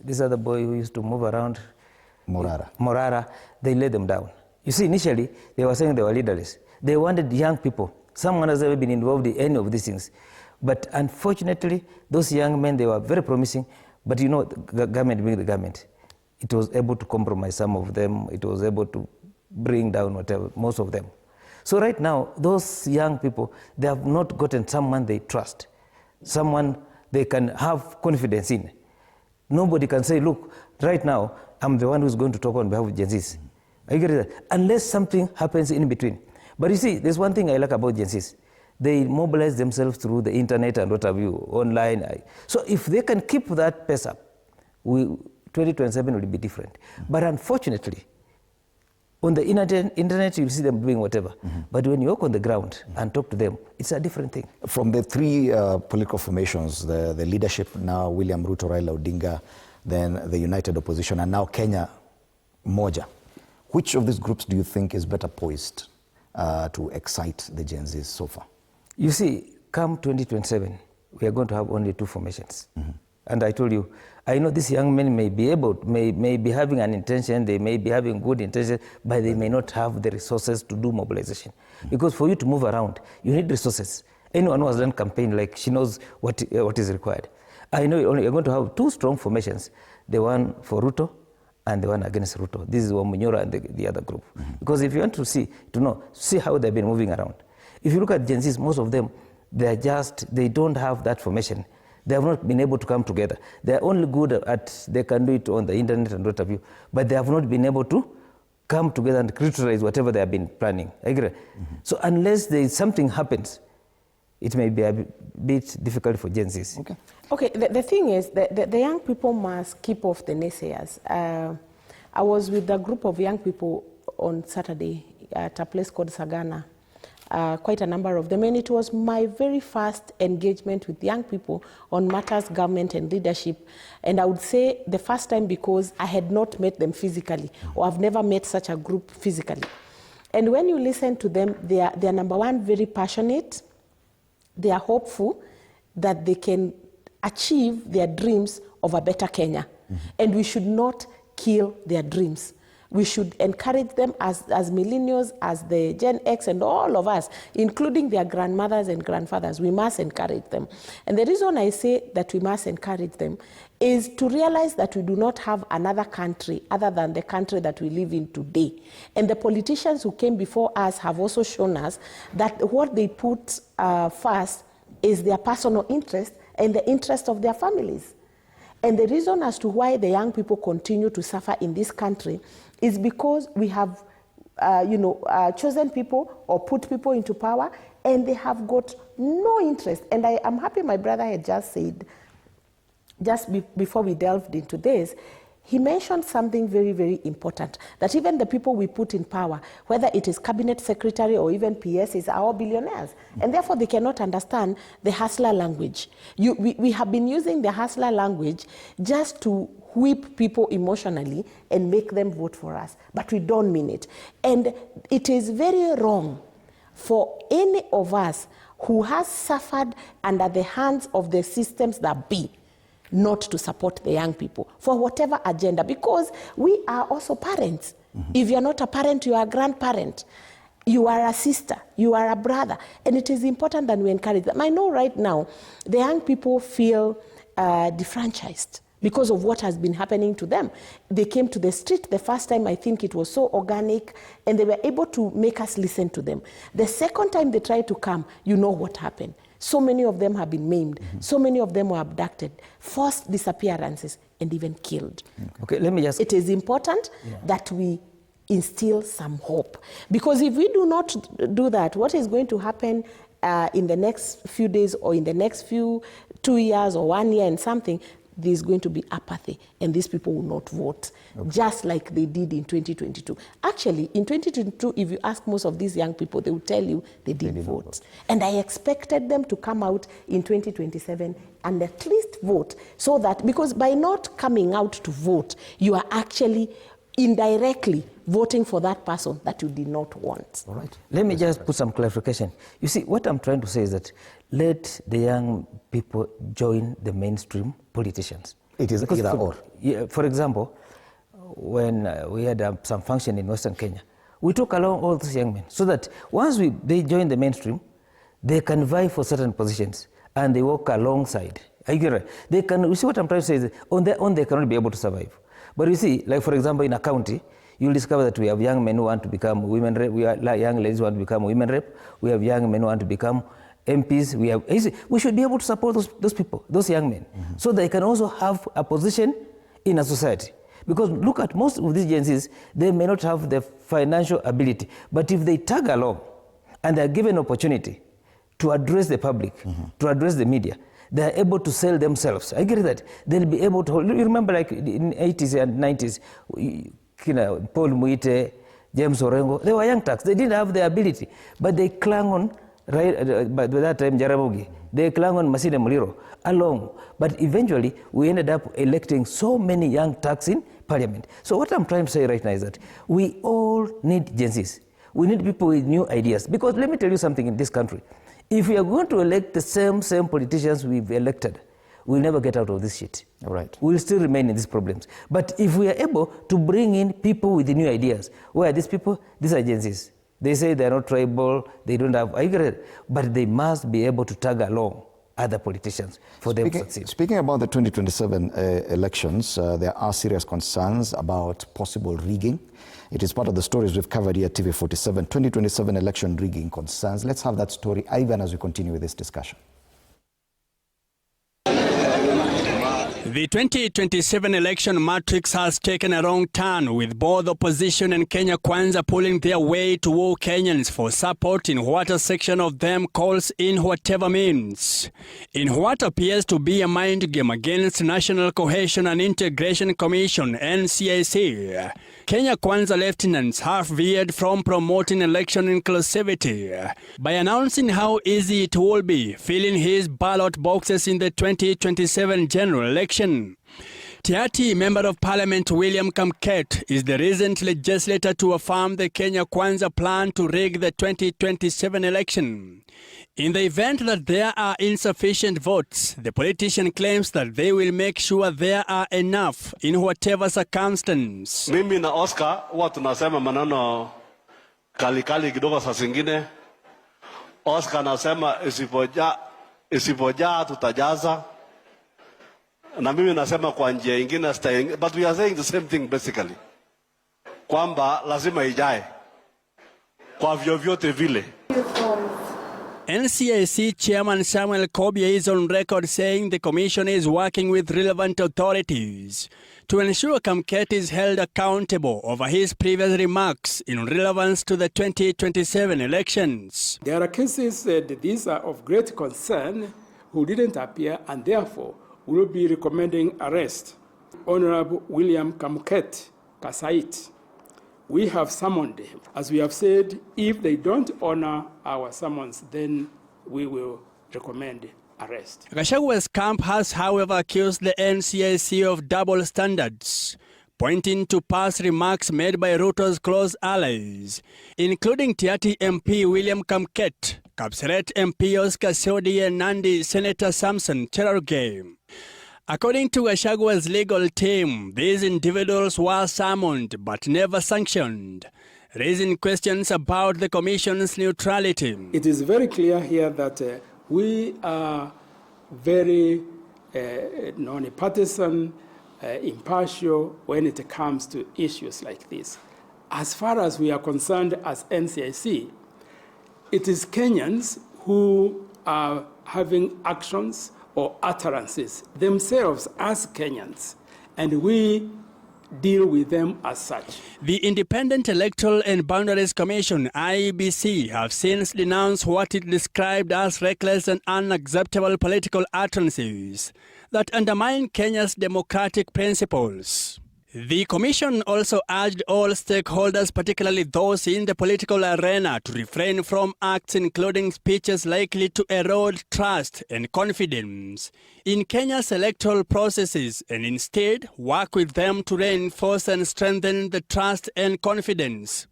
this other boy who used to move around. Morara. They let them down. You see, initially, they were saying they were leaderless. They wanted young people. Someone has ever been involved in any of these things. But unfortunately, those young men, they were very promising. But the government being the government, it was able to compromise some of them. It was able to bring down most of them. So right now, those young people, they have not gotten someone they trust, someone they can have confidence in. Nobody can say, look, right now, I'm the one who's going to talk on behalf of Gen Zs. I get that. Unless something happens in between. But you see, there's one thing I like about Gen Zs. They mobilize themselves through the internet and what have you, online. So if they can keep that pace up, 2027 will be different. But unfortunately, on the internet, you'll see them doing whatever. But when you walk on the ground and talk to them, it's a different thing. From the three political formations, the leadership now, William Ruto, Raila Odinga, then the United Opposition, and now Kenya Moja, which of these groups do you think is better poised to excite the Gen Zs so far? You see, come 2027, we are going to have only two formations. And I told you, I know these young men may be having an intention, they may be having good intention, but they may not have the resources to do mobilization. Because for you to move around, you need resources. Anyone who has done campaign, like, she knows what is required. I know you're going to have two strong formations, the one for Ruto and the one against Ruto. This is Wamunyora and the other group. Because if you want to see how they've been moving around. If you look at Gen Zs, most of them, they don't have that formation. They have not been able to come together. They are only good at, they can do it on the internet and what have you, but they have not been able to come together and criticize whatever they have been planning. I agree. So unless something happens, it may be a bit difficult for Gen Zs. Okay, the thing is, the young people must keep off the naysayers. I was with a group of young people on Saturday at a place called Sagana. Quite a number of them, and it was my very first engagement with young people on matters government and leadership, and I would say the first time because I had not met them physically, or I've never met such a group physically. And when you listen to them, they are number one, very passionate. They are hopeful that they can achieve their dreams of a better Kenya, and we should not kill their dreams. We should encourage them as millennials, as the Gen X and all of us, including their grandmothers and grandfathers. We must encourage them. And the reason I say that we must encourage them is to realize that we do not have another country other than the country that we live in today. And the politicians who came before us have also shown us that what they put first is their personal interest and the interest of their families. And the reason as to why the young people continue to suffer in this country is because we have, chosen people or put people into power, and they have got no interest. And I am happy my brother had just said, before we delved into this, he mentioned something very, very important, that even the people we put in power, whether it is cabinet secretary or even PSs, are all billionaires. And therefore, they cannot understand the hustler language. We have been using the hustler language just to whip people emotionally and make them vote for us. But we don't mean it. And it is very wrong for any of us who has suffered under the hands of the systems that be, not to support the young people for whatever agenda, because we are also parents. Mm-hmm. If you're not a parent, you are a grandparent. You are a sister, you are a brother, and it is important that we encourage them. I know right now the young people feel defranchised because of what has been happening to them. They came to the street the first time, I think it was so organic, and they were able to make us listen to them. The second time they tried to come, you know what happened. So many of them have been maimed. Mm-hmm. So many of them were abducted, forced disappearances, and even killed. Okay, let me just... It is important that we instill some hope. Because if we do not do that, what is going to happen in the next few days or in the next 2 years or 1 year and something, there's going to be apathy, and these people will not vote, just like they did in 2022. Actually, in 2022, if you ask most of these young people, they will tell you they didn't vote. And I expected them to come out in 2027 and at least vote, so that, because by not coming out to vote, you are actually indirectly voting for that person that you did not want. All right. Let me just put some clarification. You see, what I'm trying to say is that let the young people join the mainstream politicians. It is either or. For example, when we had some function in Western Kenya, we took along all those young men so that once they join the mainstream, they can vie for certain positions and they walk alongside. They can, you see what I'm trying to say is on their own they cannot be able to survive. But you see, like for example in a county, you'll discover that we have young men who want to become women rep, we have young ladies who want to become women rep, we have young men who want to become MPs. We should be able to support those people, those young men, so they can also have a position in a society. Because look at most of these agencies, they may not have the financial ability, but if they tag along and they are given opportunity to address the public, to address the media, they are able to sell themselves. I get that. They'll be able to hold. You remember like in 80s and 90s, Paul Muite, James Orengo, they were young thugs. They didn't have the ability, but they clung on, by that time, Jaramogi, they clung on Masinde Muliro along. But eventually, we ended up electing so many young thugs in parliament. So what I'm trying to say right now is that we all need agencies. We need people with new ideas. Because let me tell you something in this country. If we are going to elect the same politicians we've elected, we'll never get out of this shit. All right. We'll still remain in these problems. But if we are able to bring in people with new ideas, where these people, these agencies, they say they're not tribal, they don't have, I get it, but they must be able to tag along other politicians for them to succeed. Speaking about the 2027 elections, there are serious concerns about possible rigging. It is part of the stories we've covered here at TV47. 2027 election rigging concerns. Let's have that story, Ivan, as we continue with this discussion. The 2027 election matrix has taken a wrong turn, with both opposition and Kenya Kwanza pulling their way to woo Kenyans for support in what a section of them calls in whatever means. In what appears to be a mind game against National Cohesion and Integration Commission, NCIC, Kenya Kwanza lieutenants have veered from promoting election inclusivity by announcing how easy it will be filling his ballot boxes in the 2027 general election. Tiati Member of Parliament William Kamket is the recent legislator to affirm the Kenya Kwanza plan to rig the 2027 election. In the event that there are insufficient votes, the politician claims that they will make sure there are enough in whatever circumstance. Mimi na Oscar huwa tunasema maneno kali kidogo saa zingine. Oscar anasema isipojaa tutajaza. Na mimi nasema kwa njia ingine staying, but we are saying the same thing basically. Kwamba lazima ijae. Kwa vyovyote vile. NCIC Chairman Samuel Kobia is on record saying the Commission is working with relevant authorities to ensure Kamket is held accountable over his previous remarks in relevance to the 2027 elections. There are cases that these are of great concern who didn't appear and therefore will be recommending arrest. Honorable William Kamket Kasait. We have summoned him. As we have said, if they don't honor our summons, then we will recommend arrest. Gachagua's camp has, however, accused the NCIC of double standards, pointing to past remarks made by Ruto's close allies, including Tiaty MP William Kamket, Kapseret MP Oscar Sodi and Nandi Senator Samson Cherargei. According to Gachagua's legal team, these individuals were summoned but never sanctioned, raising questions about the Commission's neutrality. It is very clear here that we are very non-partisan, impartial when it comes to issues like this. As far as we are concerned as NCIC, it is Kenyans who are having actions or utterances themselves as Kenyans, and we deal with them as such. The Independent Electoral and Boundaries Commission, IEBC, have since denounced what it described as reckless and unacceptable political utterances that undermine Kenya's democratic principles. The Commission also urged all stakeholders, particularly those in the political arena, to refrain from acts including speeches likely to erode trust and confidence in Kenya's electoral processes and instead work with them to reinforce and strengthen the trust and confidence.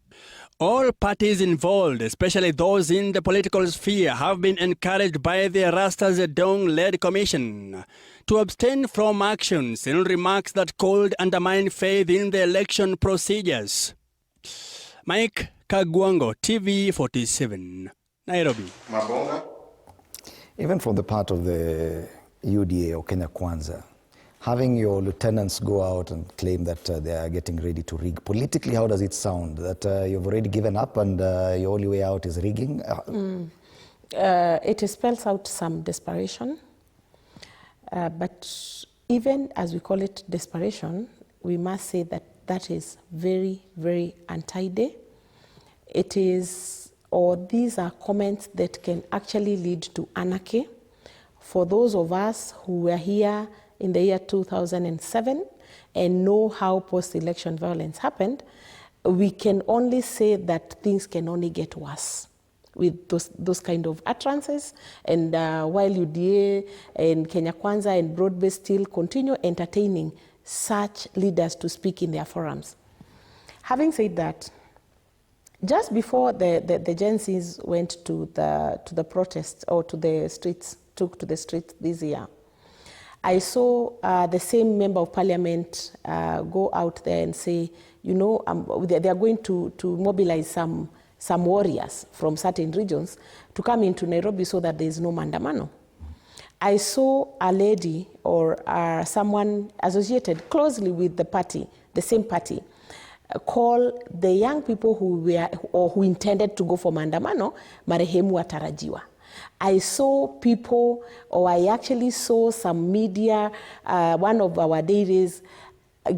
All parties involved, especially those in the political sphere, have been encouraged by the Erastus Edong-led commission to abstain from actions and remarks that could undermine faith in the election procedures. Mike Kagwango, TV 47, Nairobi. Even from the part of the UDA or Kenya Kwanza, having your lieutenants go out and claim that they are getting ready to rig, politically, how does it sound? That you've already given up and your only way out is rigging? It spells out some desperation. But even as we call it desperation, we must say that that is very, very untidy. It is, or these are comments that can actually lead to anarchy. For those of us who were here in the year 2007 and know how post-election violence happened, we can only say that things can only get worse with those kind of utterances. And while UDA and Kenya Kwanza and Broad-Based still continue entertaining such leaders to speak in their forums. Having said that, just before the Gen Zs went to the protests or to the streets, took to the streets this year, I saw the same member of parliament go out there and say, you know, they are going to mobilize some warriors from certain regions to come into Nairobi so that there is no mandamano. I saw a lady or someone associated closely with the party, the same party, call the young people who intended to go for mandamano, marehemu watarajiwa. I saw people, or I actually saw some media, one of our dailies,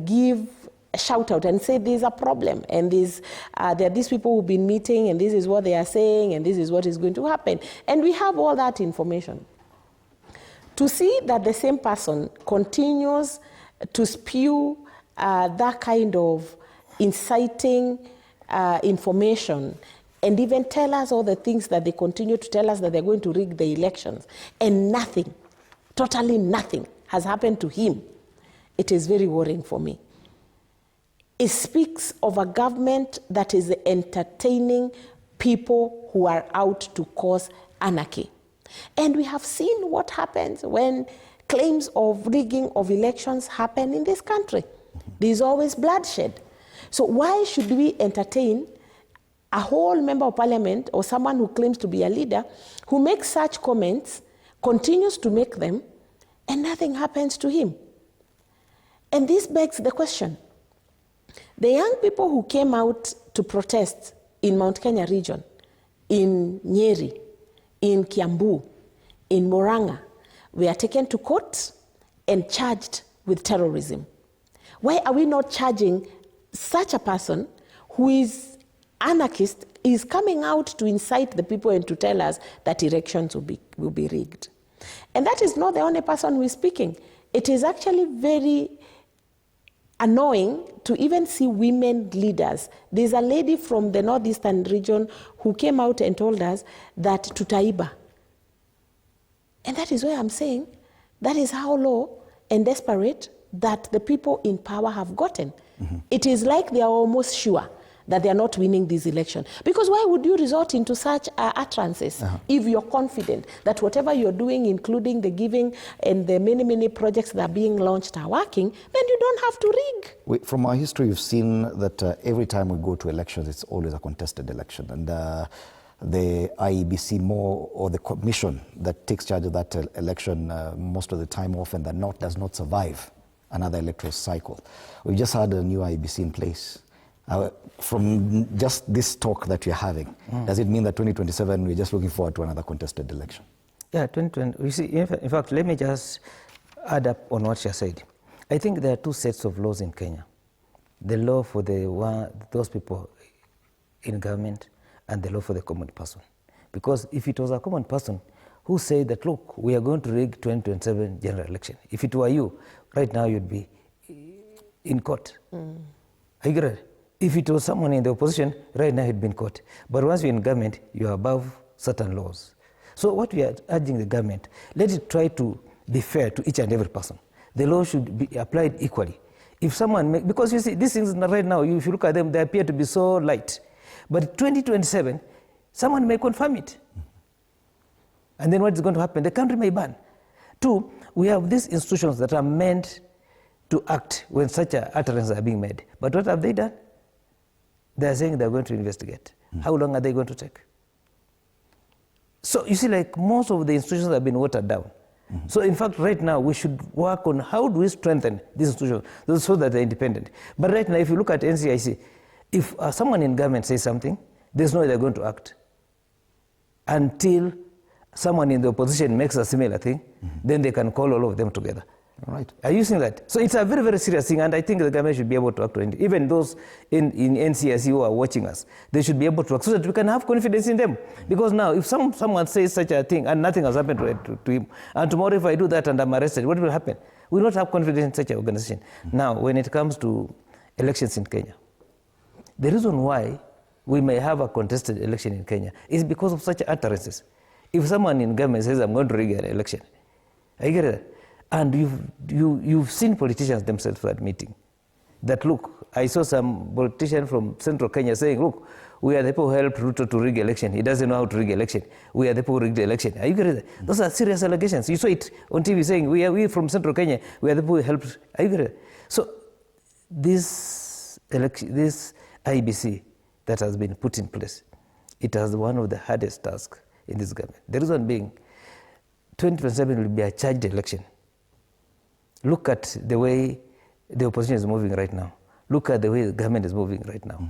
give a shout out and say there's a problem and there are these people who've been meeting and this is what they are saying and this is what is going to happen. And we have all that information. To see that the same person continues to spew that kind of inciting information and even tell us all the things that they continue to tell us that they're going to rig the elections, and nothing, totally nothing has happened to him, it is very worrying for me. It speaks of a government that is entertaining people who are out to cause anarchy. And we have seen what happens when claims of rigging of elections happen in this country. There's always bloodshed. So why should we entertain a whole member of parliament or someone who claims to be a leader who makes such comments, continues to make them, and nothing happens to him? And this begs the question. The young people who came out to protest in Mount Kenya region, in Nyeri, in Kiambu, in Murang'a, were taken to court and charged with terrorism. Why are we not charging such a person who is anarchist, is coming out to incite the people and to tell us that elections will be rigged? And that is not the only person who is speaking. It is actually very annoying to even see women leaders. There's a lady from the northeastern region who came out and told us that tutaiba. And that is why I'm saying that is how low and desperate that the people in power have gotten. It is like they are almost sure that they are not winning this election. Because why would you resort into such utterances if you're confident that whatever you're doing, including the giving and the many, many projects that are being launched are working, then you don't have to rig. From our history, we've seen that every time we go to elections, it's always a contested election. And the IEBC or the commission that takes charge of that election most of the time, often than not, does not survive another electoral cycle. We've just had a new IEBC in place. From just this talk that we're having, does it mean that 2027 we're just looking forward to another contested election? Yeah, 2020. You see, in fact, let me just add up on what she said. I think there are two sets of laws in Kenya: the law for those people in government, and the law for the common person. Because if it was a common person who said that, look, we are going to rig 2027 general election, if it were you, right now you'd be in court. I agree. If it was someone in the opposition, right now he'd been caught. But once you're in government, you're above certain laws. So what we are urging the government, let it try to be fair to each and every person. The law should be applied equally. If someone because you see, these things right now, if you look at them, they appear to be so light. But 2027, someone may confirm it. And then what is going to happen? The country may burn. Two, we have these institutions that are meant to act when such utterances are being made. But what have they done? They are saying they're going to investigate. How long are they going to take? So you see, like most of the institutions have been watered down. So in fact, right now, we should work on how do we strengthen these institutions so that they're independent. But right now, if you look at NCIC, if someone in government says something, there's no way they're going to act until someone in the opposition makes a similar thing, then they can call all of them together. All right. Are you seeing that? So it's a very, very serious thing, and I think the government should be able to act on it. Even those in NCIC who are watching us, they should be able to act so that we can have confidence in them. Because now, if someone says such a thing and nothing has happened to him, and tomorrow if I do that and I'm arrested, what will happen? We will not have confidence in such an organization. Now, when it comes to elections in Kenya, the reason why we may have a contested election in Kenya is because of such utterances. If someone in government says, I'm going to rig an election, I get that. And you've seen politicians themselves admitting that, look, I saw some politician from central Kenya saying, look, we are the people who helped Ruto to rig election. He doesn't know how to rig election. We are the people who rigged the election. Are you getting that? Those are serious allegations. You saw it on TV saying, we from central Kenya, we are the people who helped. Are you getting that? So this IBC that has been put in place, it has one of the hardest tasks in this government. The reason being, 2027 will be a charged election. Look at the way the opposition is moving right now. Look at the way the government is moving right now.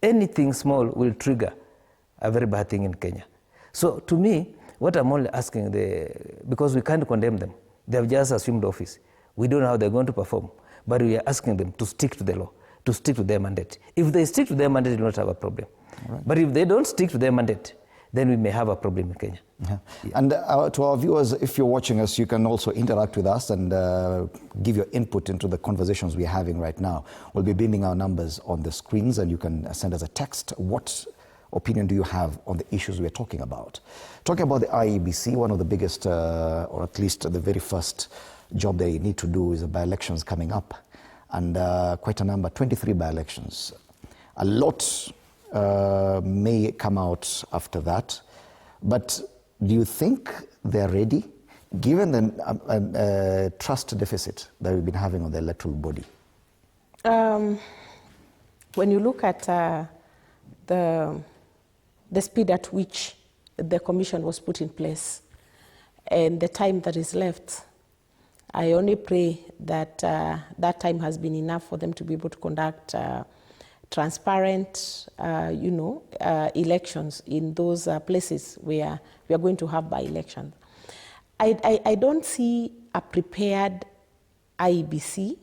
Anything small will trigger a very bad thing in Kenya. So to me, what I'm only asking, because we can't condemn them, they have just assumed office. We don't know how they're going to perform, but we are asking them to stick to the law, to stick to their mandate. If they stick to their mandate, we will not have a problem. Right. But if they don't stick to their mandate, then we may have a problem in Kenya. Yeah. And to our viewers, if you're watching us, you can also interact with us and give your input into the conversations we're having right now. We'll be beaming our numbers on the screens, and you can send us a text. What opinion do you have on the issues we're talking about? Talking about the IEBC, one of the biggest, or at least the very first job they need to do is by-elections coming up. And quite a number, 23 by-elections. A lot may come out after that. But do you think they're ready, given the trust deficit that we've been having on the electoral body? When you look at the speed at which the commission was put in place and the time that is left, I only pray that that time has been enough for them to be able to conduct transparent, elections in those places where we are going to have by-elections. I don't see a prepared IEBC.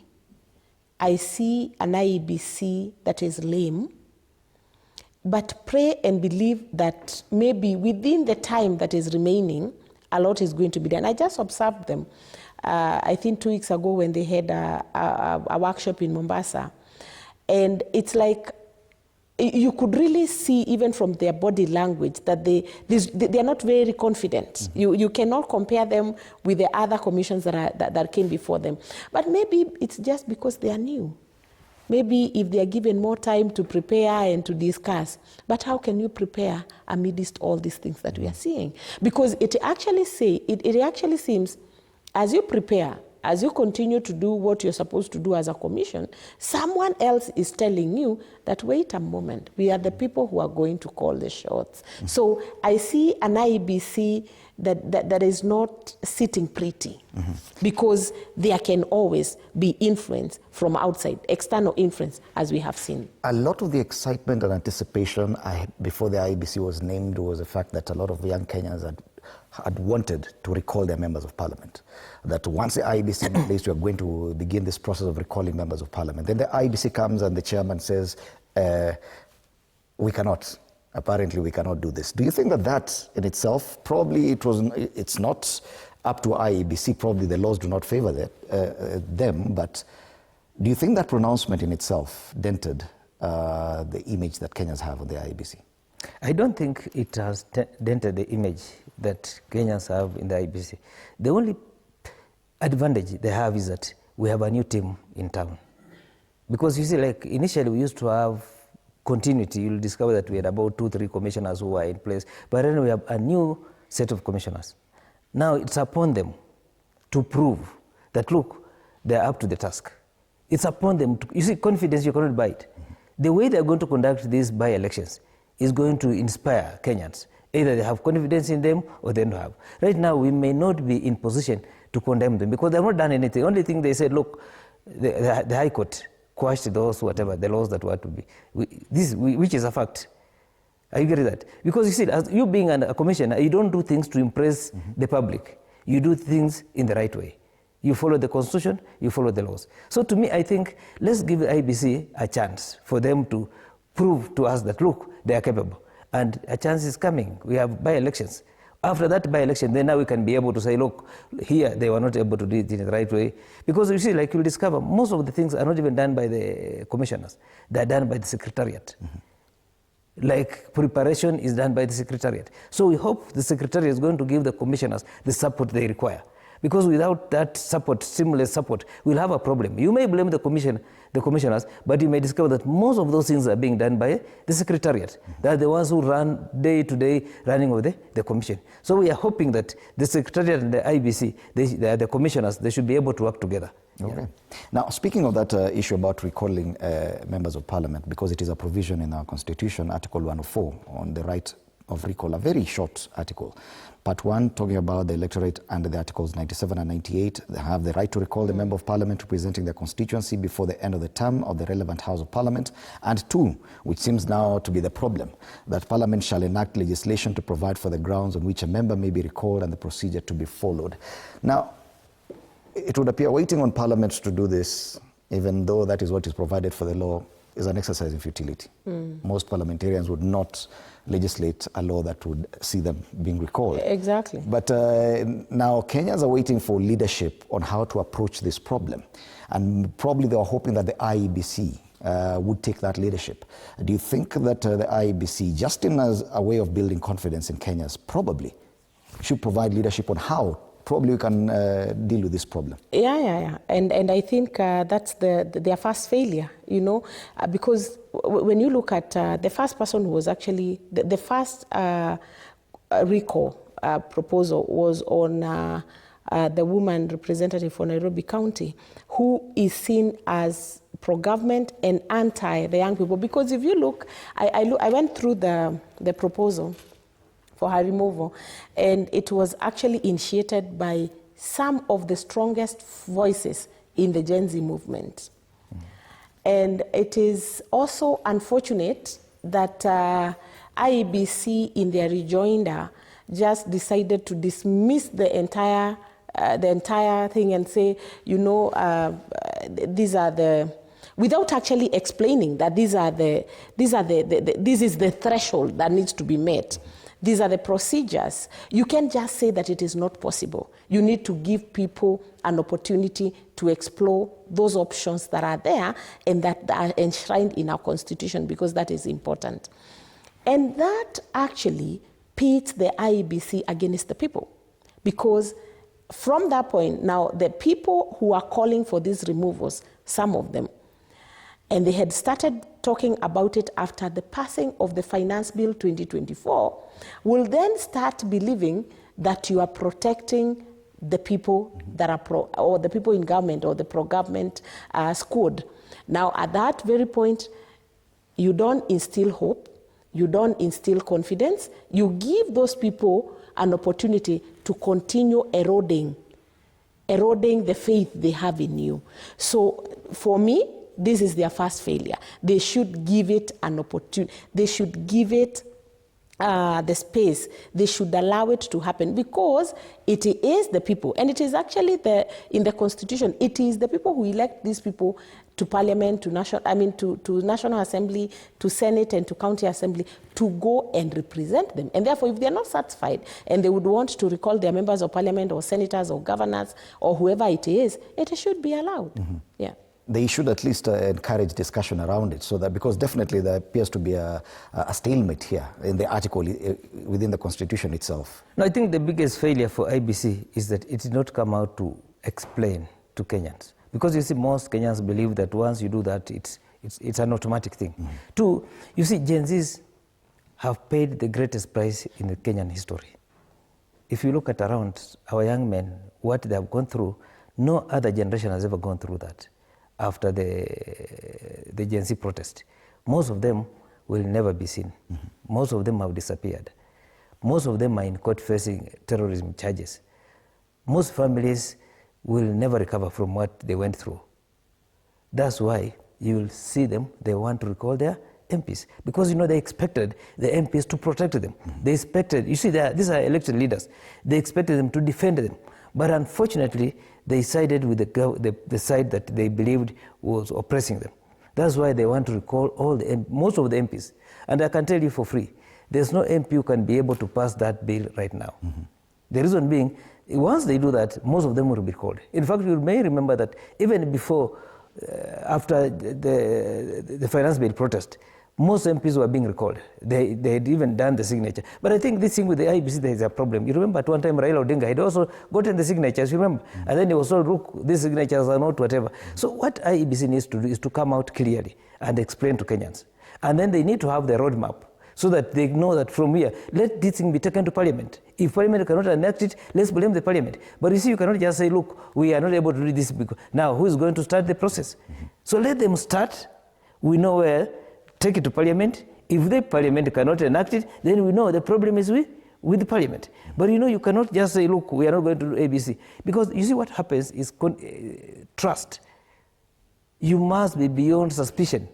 I see an IEBC that is lame, but pray and believe that maybe within the time that is remaining, a lot is going to be done. I just observed them, I think 2 weeks ago when they had a workshop in Mombasa. And it's like, you could really see even from their body language that they are not very confident. Mm-hmm. You cannot compare them with the other commissions that came before them. But maybe it's just because they are new. Maybe if they are given more time to prepare and to discuss. But how can you prepare amidst all these things that we are seeing? Because it actually seems as you prepare, as you continue to do what you're supposed to do as a commission, someone else is telling you that, wait a moment, we are the people who are going to call the shots. Mm-hmm. So I see an IEBC that is not sitting pretty, mm-hmm. because there can always be influence from outside, external influence, as we have seen. A lot of the excitement and anticipation before the IEBC was named was the fact that a lot of young Kenyans had wanted to recall their members of parliament. That once the IEBC is in place, we are going to begin this process of recalling members of parliament. Then the IEBC comes and the chairman says, we cannot. Apparently, we cannot do this. Do you think that in itself, probably it's not up to IEBC, probably the laws do not favor them, but do you think that pronouncement in itself dented the image that Kenyans have of the IEBC? I don't think it has dented the image that Kenyans have in the IEBC. The only advantage they have is that we have a new team in town. Because you see, like initially we used to have continuity. You'll discover that we had about 2-3 commissioners who were in place, but then we have a new set of commissioners. Now it's upon them to prove that, look, they're up to the task. It's upon them to, you see, confidence you cannot buy it. Mm-hmm. The way they're going to conduct these by-elections is going to inspire Kenyans. Either they have confidence in them or they don't have. Right now, we may not be in position to condemn them because they've not done anything. The only thing they said, look, the High Court quashed those, whatever, the laws that were to be. Which is a fact. I agree that. Because you see, as you being a commissioner, you don't do things to impress mm-hmm. the public. You do things in the right way. You follow the constitution, you follow the laws. So to me, I think, let's give the IEBC a chance for them to prove to us that, look, they are capable. And a chance is coming. We have by-elections. After that by-election, then now we can be able to say, look, here they were not able to do it in the right way. Because you see, like you'll discover, most of the things are not even done by the commissioners. They're done by the secretariat. Mm-hmm. Like preparation is done by the secretariat. So we hope the secretariat is going to give the commissioners the support they require. Because without that support, stimulus support, we'll have a problem. You may blame the commissioners, but you may discover that most of those things are being done by the secretariat. Mm-hmm. They're the ones who run day-to-day running of the commission. So we are hoping that the secretariat and the IEBC, the commissioners, they should be able to work together. Okay. Yeah. Now, speaking of that issue about recalling members of parliament, because it is a provision in our constitution, Article 104, on the right of recall, a very short article. Part 1, talking about the electorate under the Articles 97 and 98. They have the right to recall the member of parliament representing their constituency before the end of the term of the relevant House of Parliament. And 2, which seems now to be the problem, that Parliament shall enact legislation to provide for the grounds on which a member may be recalled and the procedure to be followed. Now, it would appear waiting on Parliament to do this, even though that is what is provided for the law, is an exercise in futility. Most parliamentarians would not legislate a law that would see them being recalled. Exactly. But now Kenyans are waiting for leadership on how to approach this problem. And probably they are hoping that the IEBC would take that leadership. Do you think that the IEBC, just in as a way of building confidence in Kenyans, probably should provide leadership on how probably we can deal with this problem? Yeah. And I think that's their first failure, because when you look at the first person who was actually, the first recall proposal was on the woman representative for Nairobi County, who is seen as pro-government and anti the young people. Because if you look, I went through the proposal for her removal, and it was actually initiated by some of the strongest voices in the Gen Z movement. And it is also unfortunate that IEBC in their rejoinder just decided to dismiss the entire thing and say, you know, these are the, without actually explaining that this is the threshold that needs to be met. These are the procedures. You can't just say that it is not possible. You need to give people an opportunity to explore those options that are there and that are enshrined in our constitution, because that is important. And that actually pits the IEBC against the people, because from that point, now the people who are calling for these removals, some of them, and they had started talking about it after the passing of the Finance Bill 2024, will then start believing that you are protecting the people that are or the people in government or the pro-government squad. Now, at that very point, you don't instill hope, you don't instill confidence, you give those people an opportunity to continue eroding the faith they have in you. So, for me, this is their first failure. They should give it an opportunity. They should give it the space. They should allow it to happen, because it is the people, and it is actually in the constitution, it is the people who elect these people to parliament, to National Assembly, to Senate, and to County Assembly, to go and represent them. And therefore, if they are not satisfied and they would want to recall their members of parliament or senators or governors or whoever it should be allowed. Mm-hmm. Yeah. They should at least encourage discussion around it, so that, because definitely there appears to be a stalemate here in the article within the Constitution itself. No, I think the biggest failure for IBC is that it did not come out to explain to Kenyans. Because you see, most Kenyans believe that once you do that, it's an automatic thing. Mm-hmm. Two, you see, Gen Zs have paid the greatest price in the Kenyan history. If you look at around our young men, what they have gone through, no other generation has ever gone through that. After the Gen Z protest, most of them will never be seen. Mm-hmm. Most of them have disappeared. Most of them are in court facing terrorism charges. Most families will never recover from what they went through. That's why you will see them, they want to recall their MPs, because you know they expected the MPs to protect them. Mm-hmm. They expected, you see, these are elected leaders, they expected them to defend them. But unfortunately, they sided with the side that they believed was oppressing them. That's why they want to recall most of the MPs. And I can tell you for free, there's no MP who can be able to pass that bill right now. Mm-hmm. The reason being, once they do that, most of them will be recalled. In fact, you may remember that even before, after the finance bill protest, most MPs were being recalled. They had even done the signature. But I think this thing with the IBC, there is a problem. You remember at one time Raila Odinga had also gotten the signatures, you remember? Mm-hmm. And then he was told, look, these signatures are not whatever. Mm-hmm. So what IBC needs to do is to come out clearly and explain to Kenyans. And then they need to have the roadmap so that they know that from here, let this thing be taken to Parliament. If Parliament cannot enact it, let's blame the Parliament. But you see, you cannot just say, look, we are not able to do this. Now, who is going to start the process? Mm-hmm. So let them start. We know where. Take it to Parliament. If the Parliament cannot enact it, then we know the problem is with the Parliament. But you know, you cannot just say, look, we are not going to do ABC. Because you see what happens is trust. You must be beyond suspicion.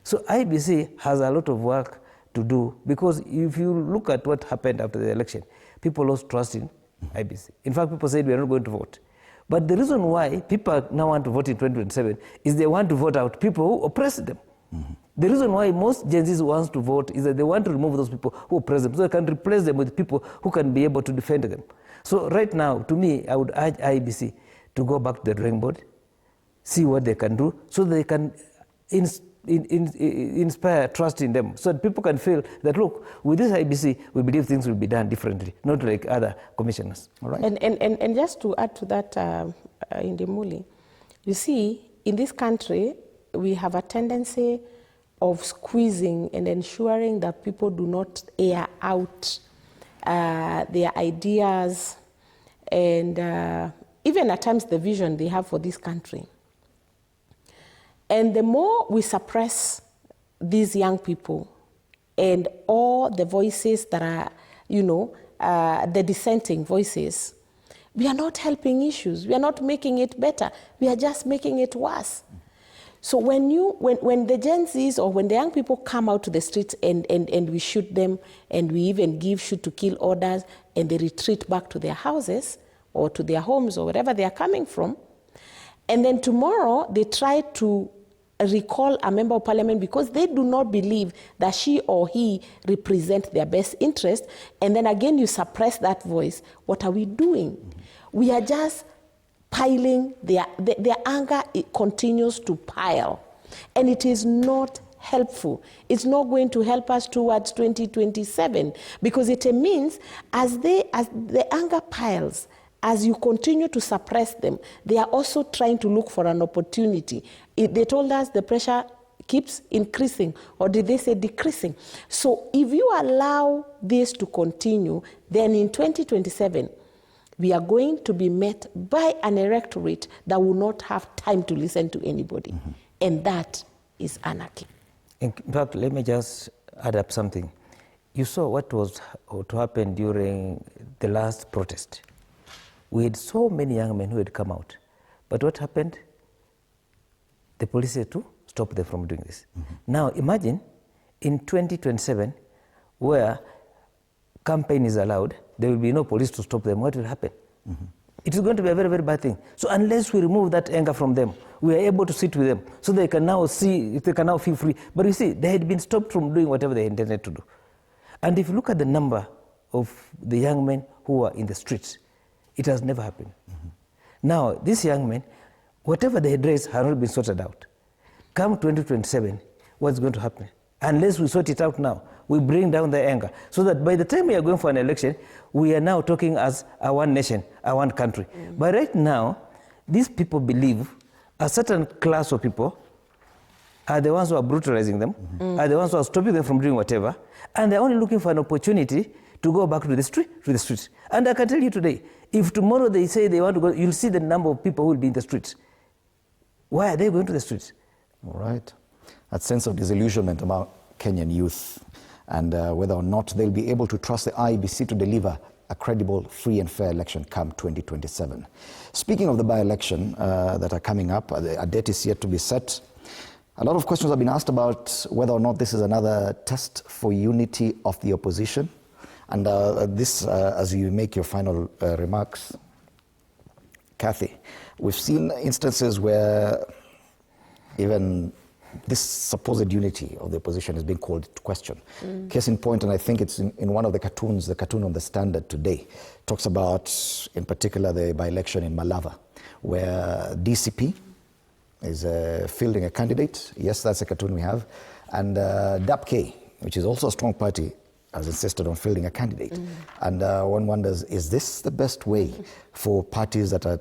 So IBC has a lot of work to do, because if you look at what happened after the election, people lost trust in IBC. In fact, people said we are not going to vote. But the reason why people now want to vote in 2027 is they want to vote out people who oppress them. Mm-hmm. The reason why most Gen Zs want to vote is that they want to remove those people who oppress them, so they can replace them with people who can be able to defend them. So right now, to me, I would urge IBC to go back to the drawing board, see what they can do, so they can inspire trust in them, so that people can feel that, look, with this IBC, we believe things will be done differently, not like other commissioners. All right? And just to add to that, Indimuli, you see, in this country, we have a tendency of squeezing and ensuring that people do not air out their ideas, and even at times the vision they have for this country. And the more we suppress these young people and all the voices that are, the dissenting voices, we are not helping issues. We are not making it better. We are just making it worse. So when the Gen Zs or when the young people come out to the streets and we shoot them and we even give shoot to kill orders and they retreat back to their houses or to their homes or wherever they are coming from, and then tomorrow they try to recall a member of parliament because they do not believe that she or he represent their best interest, and then again you suppress that voice, what are we doing? We are just piling their anger. It continues to pile, and it is not helpful. It's not going to help us towards 2027 because it means as the anger piles, as you continue to suppress them, they are also trying to look for an opportunity. They told us the pressure keeps increasing, or did they say decreasing? So if you allow this to continue, then in 2027, we are going to be met by an electorate that will not have time to listen to anybody. And that is anarchy. In fact, let me just add up something. You saw what was to happen during the last protest. We had so many young men who had come out. But what happened? The police had to stop them from doing this. Now imagine in 2027, where campaign is allowed, there will be no police to stop them. What will happen? It is going to be a very, very bad thing. So unless we remove that anger from them, we are able to sit with them so they can now see, if they can now feel free. But you see, they had been stopped from doing whatever they intended to do. And if you look at the number of the young men who are in the streets, it has never happened. Now, these young men, whatever they had raised has not been sorted out. Come 2027, what's going to happen? Unless we sort it out now, we bring down the anger, so that by the time we are going for an election, we are now talking as a one nation, a one country. But right now, these people believe a certain class of people are the ones who are brutalizing them, are the ones who are stopping them from doing whatever, and they're only looking for an opportunity to go back to the streets. And I can tell you today, if tomorrow they say they want to go, you'll see the number of people who will be in the streets. Why are they going to the streets? All right. That sense of disillusionment among Kenyan youth, and whether or not they'll be able to trust the IEBC to deliver a credible, free and fair election come 2027. Speaking of the by-election that are coming up, a date is yet to be set. A lot of questions have been asked about whether or not this is another test for unity of the opposition. And this, as you make your final remarks, Kathy, we've seen instances where even this supposed unity of the opposition has been called into question. Case in point, and I think it's in one of the cartoons, the cartoon on the Standard today, talks about, in particular, the by-election in Malava, where DCP is fielding a candidate. Yes, that's a cartoon we have. And DAP, which is also a strong party, has insisted on fielding a candidate. And one wonders, is this the best way for parties that are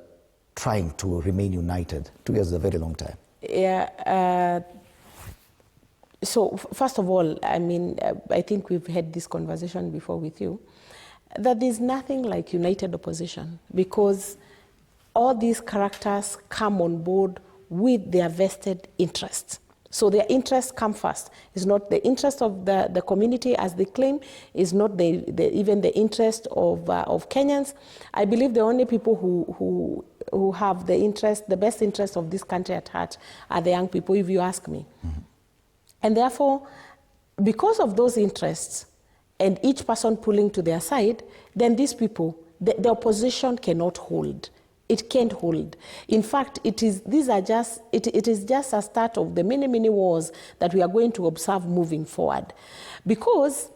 trying to remain united? 2 years is a very long time. Yeah. So first of all, I mean, I think we've had this conversation before with you, that there's nothing like united opposition, because all these characters come on board with their vested interests. So their interests come first. It's not the interest of the community, as they claim. It's not even the interest of Kenyans. I believe the only people who have the best interest of this country at heart are the young people, if you ask me. And therefore, because of those interests, and each person pulling to their side, then these people, the opposition cannot hold. It can't hold. In fact, it is just a start of the many, many wars that we are going to observe moving forward. Because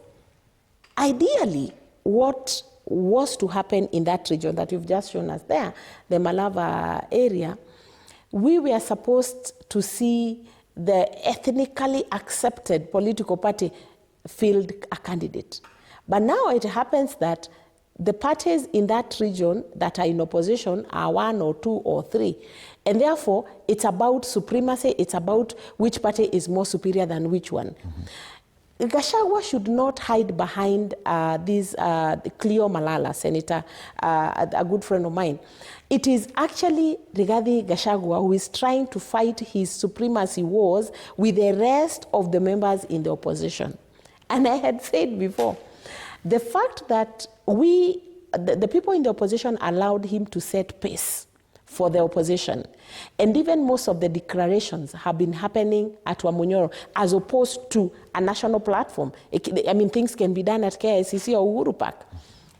ideally, what was to happen in that region that you've just shown us there, the Malava area, we were supposed to see the ethnically accepted political party field a candidate. But now it happens that the parties in that region that are in opposition are 1 or 2 or 3. And therefore, it's about supremacy. It's about which party is more superior than which one. Gachagua should not hide behind Cleo Malala, Senator, a good friend of mine. It is actually Rigathi Gachagua who is trying to fight his supremacy wars with the rest of the members in the opposition. And I had said before, the fact that the people in the opposition allowed him to set pace for the opposition, and even most of the declarations have been happening at Wamunyoro as opposed to a national platform. I mean, things can be done at KICC or Uhuru Park.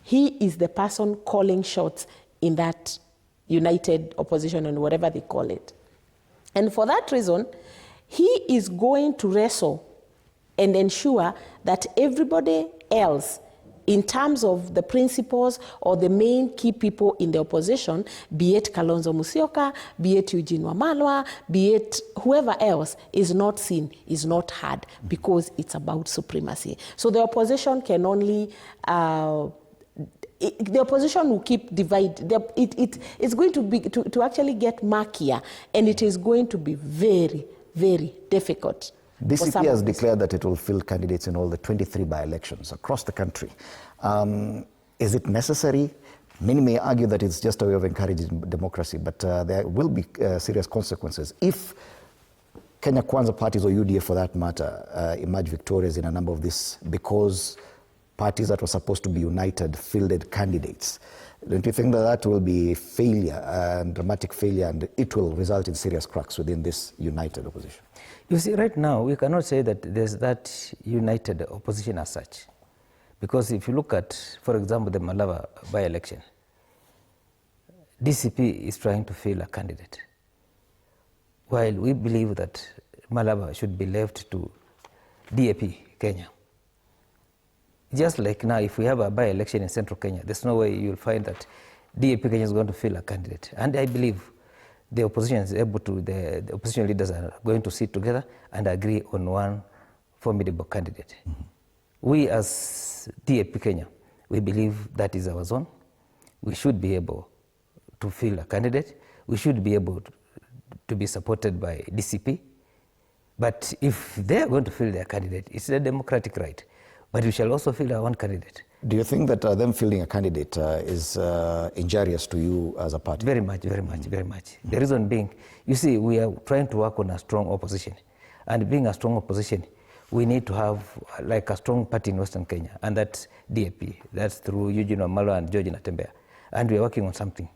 He is the person calling shots in that united opposition and whatever they call it. And for that reason, he is going to wrestle and ensure that everybody else, in terms of the principals or the main key people in the opposition, be it Kalonzo Musyoka, be it Eugene Wamalwa, be it whoever else, is not seen, is not heard, because it's about supremacy. So the opposition can only, the opposition will keep divided. It's going to be, to actually get murkier, and it is going to be very, very difficult. DCP has declared that it will field candidates in all the 23 by-elections across the country. Is it necessary? Many may argue that it's just a way of encouraging democracy, but there will be serious consequences if Kenya Kwanza parties, or UDA for that matter, emerge victorious in a number of these, because parties that were supposed to be united fielded candidates. Don't you think that that will be failure, dramatic failure, and it will result in serious cracks within this united opposition? You see, right now, we cannot say that there's that united opposition as such. Because if you look at, for example, the Malava by-election, DCP is trying to field a candidate, while we believe that Malava should be left to DAP, Kenya. Just like now, if we have a by-election in central Kenya, there's no way you'll find that DAP Kenya is going to field a candidate. And I believe the opposition is able to, the opposition leaders are going to sit together and agree on one formidable candidate. Mm-hmm. We as DAP Kenya, we believe that is our zone. We should be able to field a candidate. We should be able to be supported by DCP. But if they are going to field their candidate, it's a democratic right. But we shall also field our own candidate. Do you think that them fielding a candidate is injurious to you as a party? Very much, very much, very much. Mm-hmm. The reason being, you see, we are trying to work on a strong opposition. And being a strong opposition, we need to have like a strong party in Western Kenya, and that's DAP. That's through Eugene Wamalwa and George Natembeya. And we are working on something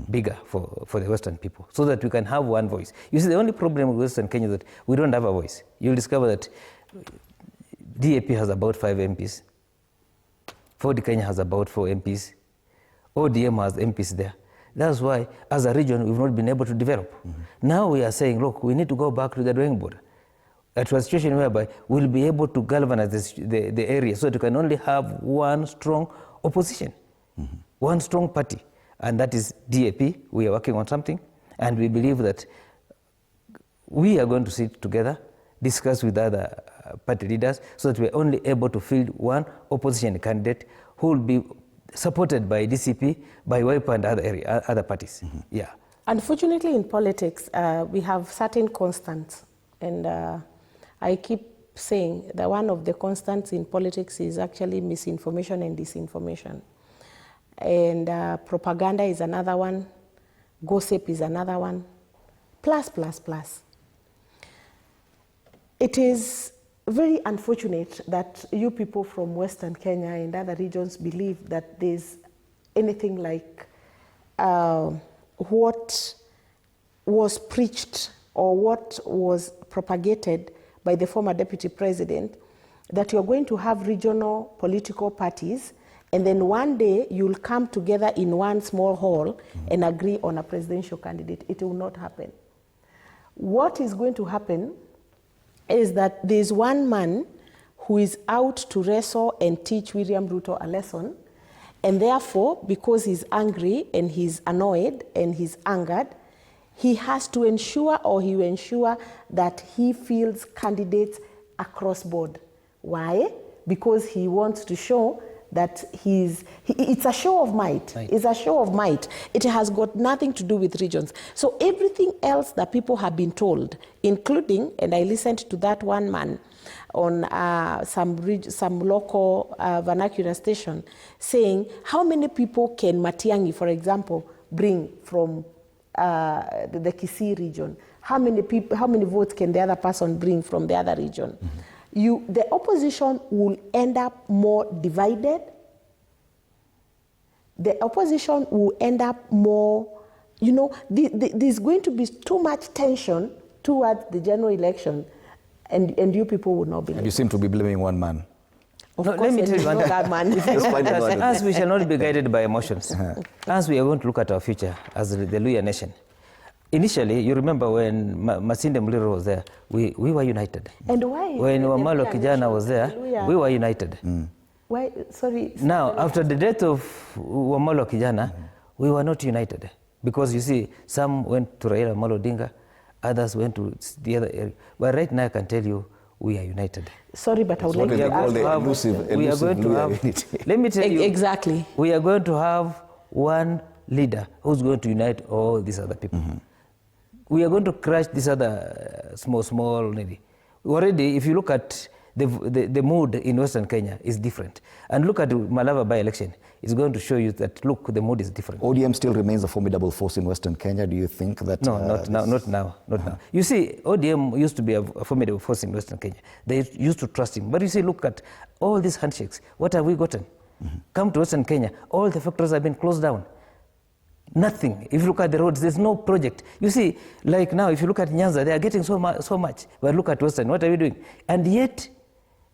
bigger for the Western people, so that we can have one voice. You see, the only problem with Western Kenya is that we don't have a voice. You'll discover that DAP has about 5 MPs. Ford Kenya has about 4 MPs. ODM has MPs there. That's why, as a region, we've not been able to develop. Mm-hmm. Now we are saying, look, we need to go back to the drawing board. To a situation whereby we'll be able to galvanize the area, so that we can only have one strong opposition, one strong party, and that is DAP. We are working on something, and we believe that we are going to sit together, discuss with other party leaders, so that we're only able to field one opposition candidate who will be supported by DCP, by WIPO and other parties. Mm-hmm. Yeah. Unfortunately, in politics, we have certain constants, and I keep saying that one of the constants in politics is actually misinformation and disinformation. And propaganda is another one, gossip is another one, plus. It is very unfortunate that you people from Western Kenya and other regions believe that there's anything like what was preached or what was propagated by the former deputy president, that you're going to have regional political parties, and then one day you'll come together in one small hall and agree on a presidential candidate. It will not happen. What is going to happen is that there's one man who is out to wrestle and teach William Ruto a lesson, and therefore, because he's angry and he's annoyed and he's angered, he has to ensure, or he will ensure, that he fields candidates across board. Why? Because he wants to show that it's a show of might. Right. It's a show of might. It has got nothing to do with regions. So everything else that people have been told, including, and I listened to that one man on some local vernacular station saying, how many people can Matiang'i, for example, bring from the Kisii region? How many votes can the other person bring from the other region? Mm-hmm. The opposition will end up more divided. The opposition will end up more, there's going to be too much tension towards the general election, and you people would not believe. And you seem to be blaming one man. Of course, let me tell you that man. As we shall not be guided by emotions, as we are going to look at our future as the Luhya nation. Initially, you remember when Masinde Muliro was there, we were united. And why? When Wamalo Kijana was there, we were united. Why? Sorry. Now, after the death of Wamalo Kijana, we were not united. Because you see, some went to Raila Amolo Odinga, others went to the other area. But right now, I can tell you, we are united. Sorry, but I would like to ask. We are going to have, let me tell you. Exactly. We are going to have one leader who's going to unite all these other people. We are going to crush this other small lady. Already, if you look at the mood in Western Kenya is different. And look at the Malava by-election. It's going to show you that, look, the mood is different. ODM still remains a formidable force in Western Kenya. Do you think that... No, not now. You see, ODM used to be a formidable force in Western Kenya. They used to trust him. But you see, look at all these handshakes. What have we gotten? Come to Western Kenya, all the factories have been closed down. Nothing. If you look at the roads, there's no project. You see, like now, if you look at Nyanza, they are getting so much. But look at Western, what are we doing? And yet,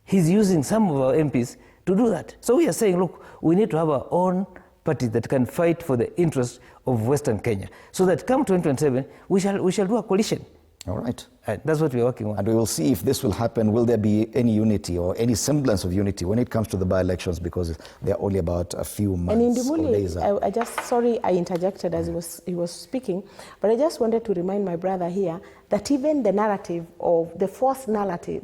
he's using some of our MPs to do that. So we are saying, look, we need to have our own party that can fight for the interests of Western Kenya. So that come 2027, we shall do a coalition. All right. That's what we're working on. And we will see if this will happen. Will there be any unity or any semblance of unity when it comes to the by-elections, because they're only about a few months. And in Ndimuli, sorry I interjected as he was speaking, but I just wanted to remind my brother here that even the narrative of the false narrative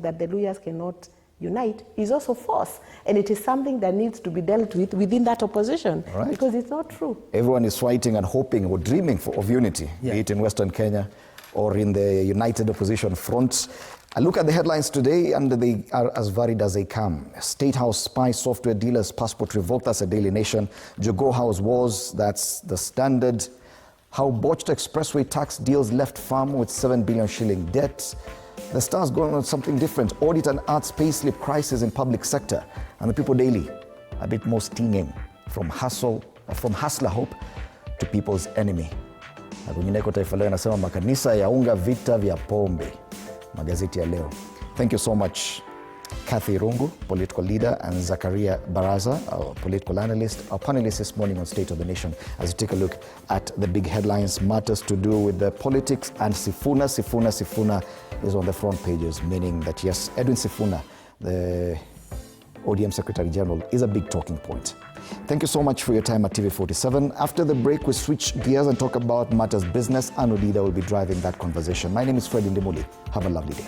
that the Luhyas cannot unite is also false, and it is something that needs to be dealt with within that opposition, because it's not true. Everyone is fighting and hoping or dreaming of unity, be it in Western Kenya or in the united opposition front. I look at the headlines today, and they are as varied as they come. State House spy software dealer's passport revoked, that's a Daily Nation. Jogoo House wars, that's the Standard. How botched expressway tax deals left farm with 7 billion shilling debt. The Star's going on something different. Audit and arts payslip crisis in public sector. And the People Daily, a bit more stinging. From hustler hope to people's enemy. Na kwingineko Taifa Leo inasema makanisa yaunga vita vya pombe. Magazeti ya leo. Thank you so much, Kathy Rungu, political leader, and Zakaria Baraza, our political analyst, our panelists this morning on State of the Nation, as we take a look at the big headlines, matters to do with the politics, and Sifuna is on the front pages, meaning that yes, Edwin Sifuna, the ODM Secretary General, is a big talking point. Thank you so much for your time at TV47. After the break, we switch gears and talk about matters business, and Odida will be driving that conversation. My name is Fred Ndimuli. Have a lovely day.